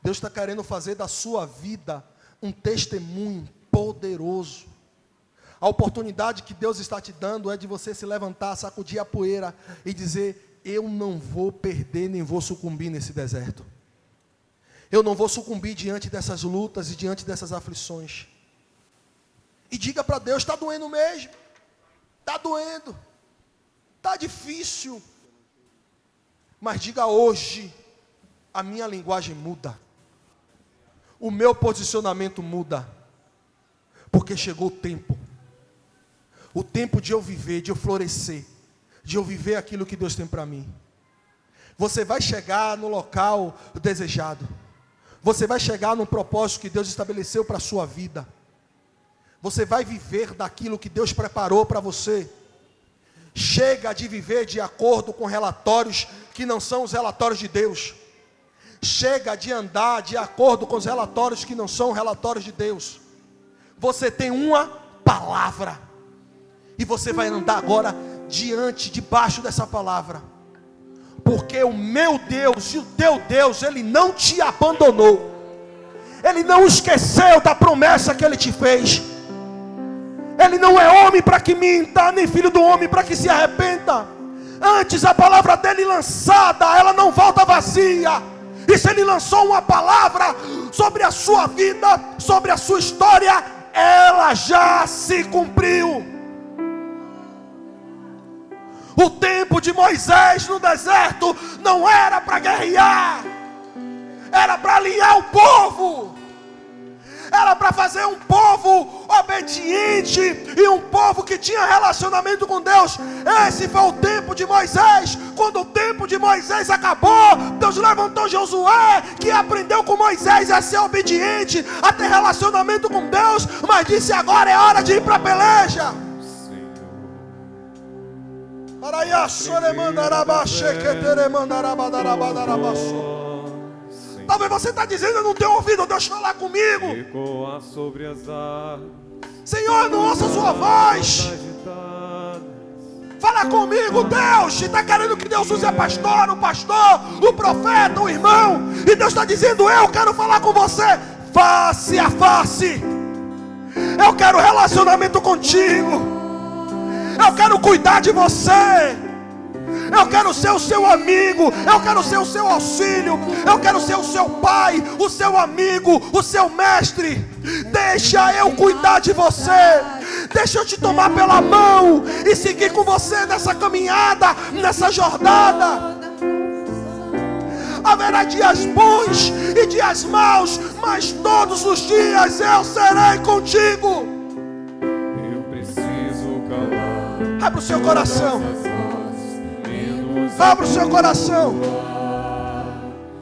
Deus está querendo fazer da sua vida um testemunho poderoso. A oportunidade que Deus está te dando é de você se levantar, sacudir a poeira e dizer: eu não vou perder, nem vou sucumbir nesse deserto. Eu não vou sucumbir diante dessas lutas e diante dessas aflições. E diga para Deus: está doendo mesmo, está doendo, está difícil. Mas diga: hoje a minha linguagem muda. O meu posicionamento muda, porque chegou o tempo O tempo de eu viver, de eu florescer, de eu viver aquilo que Deus tem para mim. Você vai chegar no local desejado. Você vai chegar no propósito que Deus estabeleceu para a sua vida. Você vai viver daquilo que Deus preparou para você. Chega de viver de acordo com relatórios que não são os relatórios de Deus. Chega de andar de acordo com os relatórios que não são relatórios de Deus. Você tem uma palavra. E você vai andar agora debaixo dessa palavra. Porque o meu Deus e o teu Deus, Ele não te abandonou. Ele não esqueceu da promessa que Ele te fez. Ele não é homem para que minta, nem filho do homem para que se arrependa. Antes a palavra dele lançada, ela não volta vazia. E se Ele lançou uma palavra sobre a sua vida, sobre a sua história, ela já se cumpriu. O tempo de Moisés no deserto não era para guerrear, era para alinhar o povo, era para fazer um povo obediente e um povo que tinha relacionamento com Deus. Esse foi o tempo de Moisés. Quando o tempo de Moisés acabou, Deus levantou Josué, que aprendeu com Moisés a ser obediente, a ter relacionamento com Deus, mas disse: agora é hora de ir para a peleja. Talvez você está dizendo: eu não tenho ouvido Deus falar comigo. Senhor, não ouça a sua voz. Fala comigo, Deus. Está querendo que Deus use a pastora, o pastor, o profeta, o irmão. E Deus está dizendo: eu quero falar com você face a face. Eu quero relacionamento contigo. Eu quero cuidar de você. Eu quero ser o seu amigo. Eu quero ser o seu auxílio. Eu quero ser o seu pai, o seu amigo, o seu mestre. Deixa eu cuidar de você. Deixa eu te tomar pela mão e seguir com você nessa caminhada, nessa jornada. Haverá dias bons e dias maus, mas todos os dias eu serei contigo.
Eu preciso calar.
Abra o seu coração. Abra o seu coração.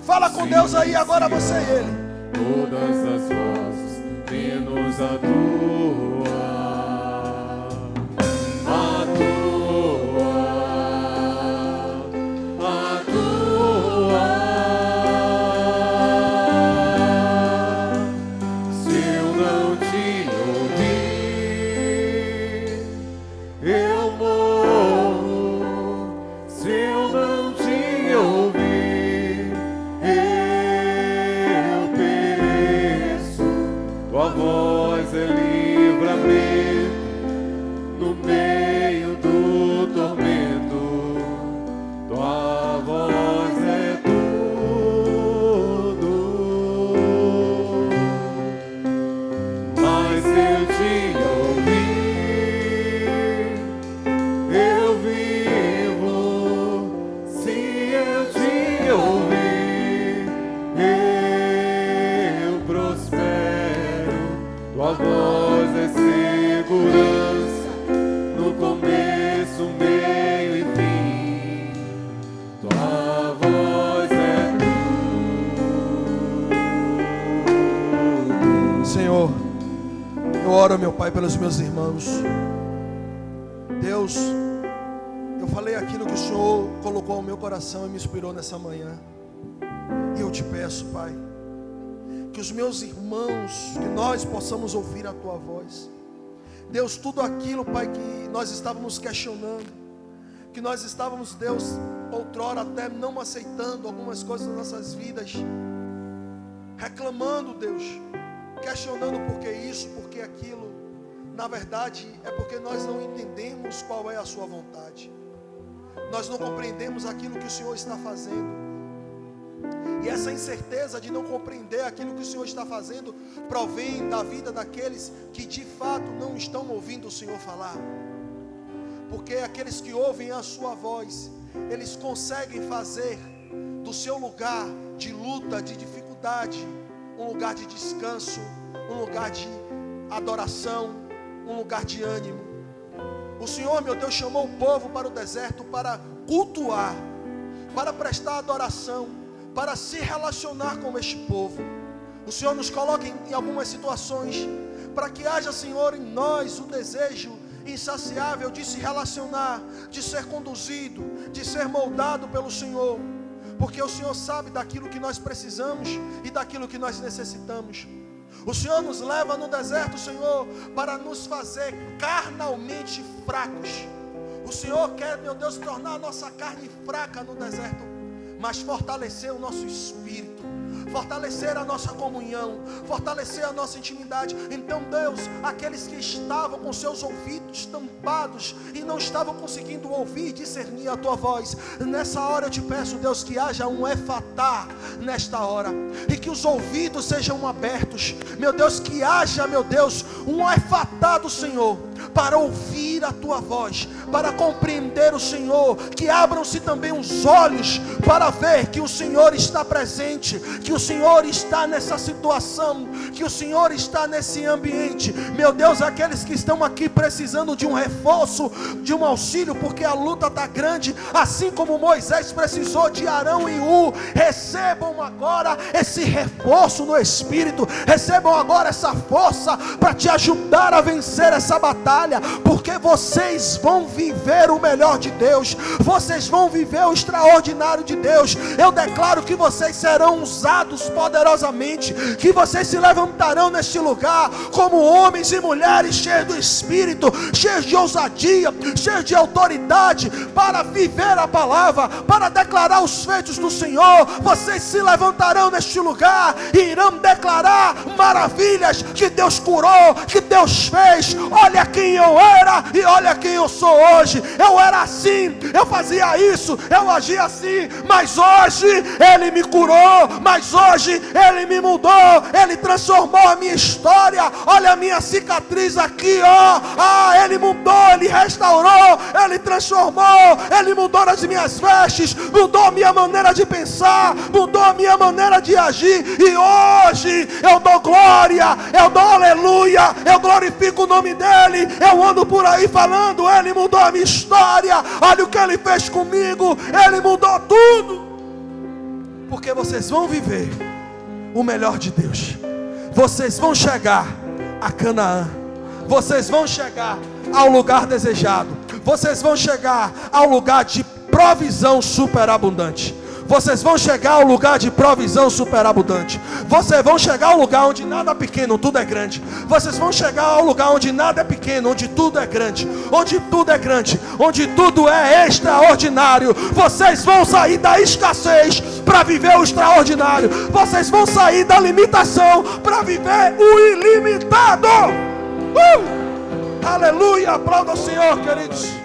Fala com Deus aí, agora você e Ele.
Todas as vozes, menos a tua. A tua. A tua. Se eu não te ouvir, eu morro. Se eu não te ouvir, eu pereço. Tua voz é livramento no meio do tormento. Tua voz é tudo. Mas se eu te ouvir, eu vivo. Se eu te ouvir, eu prospero. Tua voz é segurança no começo, meio e fim. Tua voz é tudo.
Senhor, eu oro, meu Pai, pelos meus irmãos. Deus, eu falei aquilo que o Senhor colocou ao meu coração e me inspirou nessa manhã. E eu te peço, Pai, que os meus irmãos, que nós possamos ouvir a Tua voz. Deus, tudo aquilo, Pai, que nós estávamos questionando, que nós estávamos, Deus, outrora até não aceitando algumas coisas nas nossas vidas, reclamando, Deus, questionando por que isso, por que aquilo. Na verdade, é porque nós não entendemos qual é a sua vontade. Nós não compreendemos aquilo que o Senhor está fazendo. E essa incerteza de não compreender aquilo que o Senhor está fazendo provém da vida daqueles que de fato não estão ouvindo o Senhor falar. Porque aqueles que ouvem a sua voz, eles conseguem fazer do seu lugar de luta, de dificuldade, um lugar de descanso, um lugar de adoração, um lugar de ânimo. O Senhor, meu Deus, chamou o povo para o deserto para cultuar, para prestar adoração, para se relacionar com este povo. O Senhor nos coloca em algumas situações para que haja, Senhor, em nós o desejo insaciável de se relacionar, de ser conduzido, de ser moldado pelo Senhor, porque o Senhor sabe daquilo que nós precisamos e daquilo que nós necessitamos. O Senhor nos leva no deserto, Senhor, para nos fazer carnalmente fracos. O Senhor quer, meu Deus, tornar a nossa carne fraca no deserto, mas fortalecer o nosso espírito, fortalecer a nossa comunhão, fortalecer a nossa intimidade. Então, Deus, aqueles que estavam com seus ouvidos tampados e não estavam conseguindo ouvir e discernir a tua voz, nessa hora eu te peço, Deus, que haja um efatá nesta hora, e que os ouvidos sejam abertos, meu Deus, que haja, meu Deus, um efatá do Senhor, para ouvir a tua voz, para compreender o Senhor, que abram-se também os olhos, para ver que o Senhor está presente, que o Senhor está nessa situação, que o Senhor está nesse ambiente. Meu Deus, aqueles que estão aqui precisando de um reforço, de um auxílio, porque a luta está grande, assim como Moisés precisou de Arão e Ur, recebam agora esse reforço no Espírito, recebam agora essa força para te ajudar a vencer essa batalha, porque vocês vão viver o melhor de Deus, vocês vão viver o extraordinário de Deus. Eu declaro que vocês serão usados poderosamente, que vocês se levantarão neste lugar como homens e mulheres cheios do Espírito, cheios de ousadia, cheios de autoridade, para viver a palavra, para declarar os feitos do Senhor. Vocês se levantarão neste lugar e irão declarar maravilhas que Deus curou, que Deus fez. Olha quem eu era e olha quem eu sou hoje. Eu era assim, eu fazia isso, eu agia assim, mas hoje Ele me curou, mas hoje Ele me mudou, Ele transformou a minha história. Olha a minha cicatriz aqui, ó. Ele mudou, Ele restaurou, Ele transformou, Ele mudou as minhas vestes, mudou a minha maneira de pensar, mudou a minha maneira de agir, e hoje eu dou glória, eu dou aleluia, eu glorifico o nome dEle. Eu ando por aí falando, Ele mudou a minha história, olha o que Ele fez comigo, Ele mudou tudo. Porque vocês vão viver o melhor de Deus, vocês vão chegar a Canaã, vocês vão chegar ao lugar desejado, vocês vão chegar ao lugar de provisão superabundante. Vocês vão chegar ao lugar de provisão superabundante. Vocês vão chegar ao lugar onde nada é pequeno, tudo é grande. Vocês vão chegar ao lugar onde nada é pequeno, onde tudo é grande. Onde tudo é grande, onde tudo é extraordinário. Vocês vão sair da escassez para viver o extraordinário. Vocês vão sair da limitação para viver o ilimitado. Aleluia, aplauda o Senhor, queridos.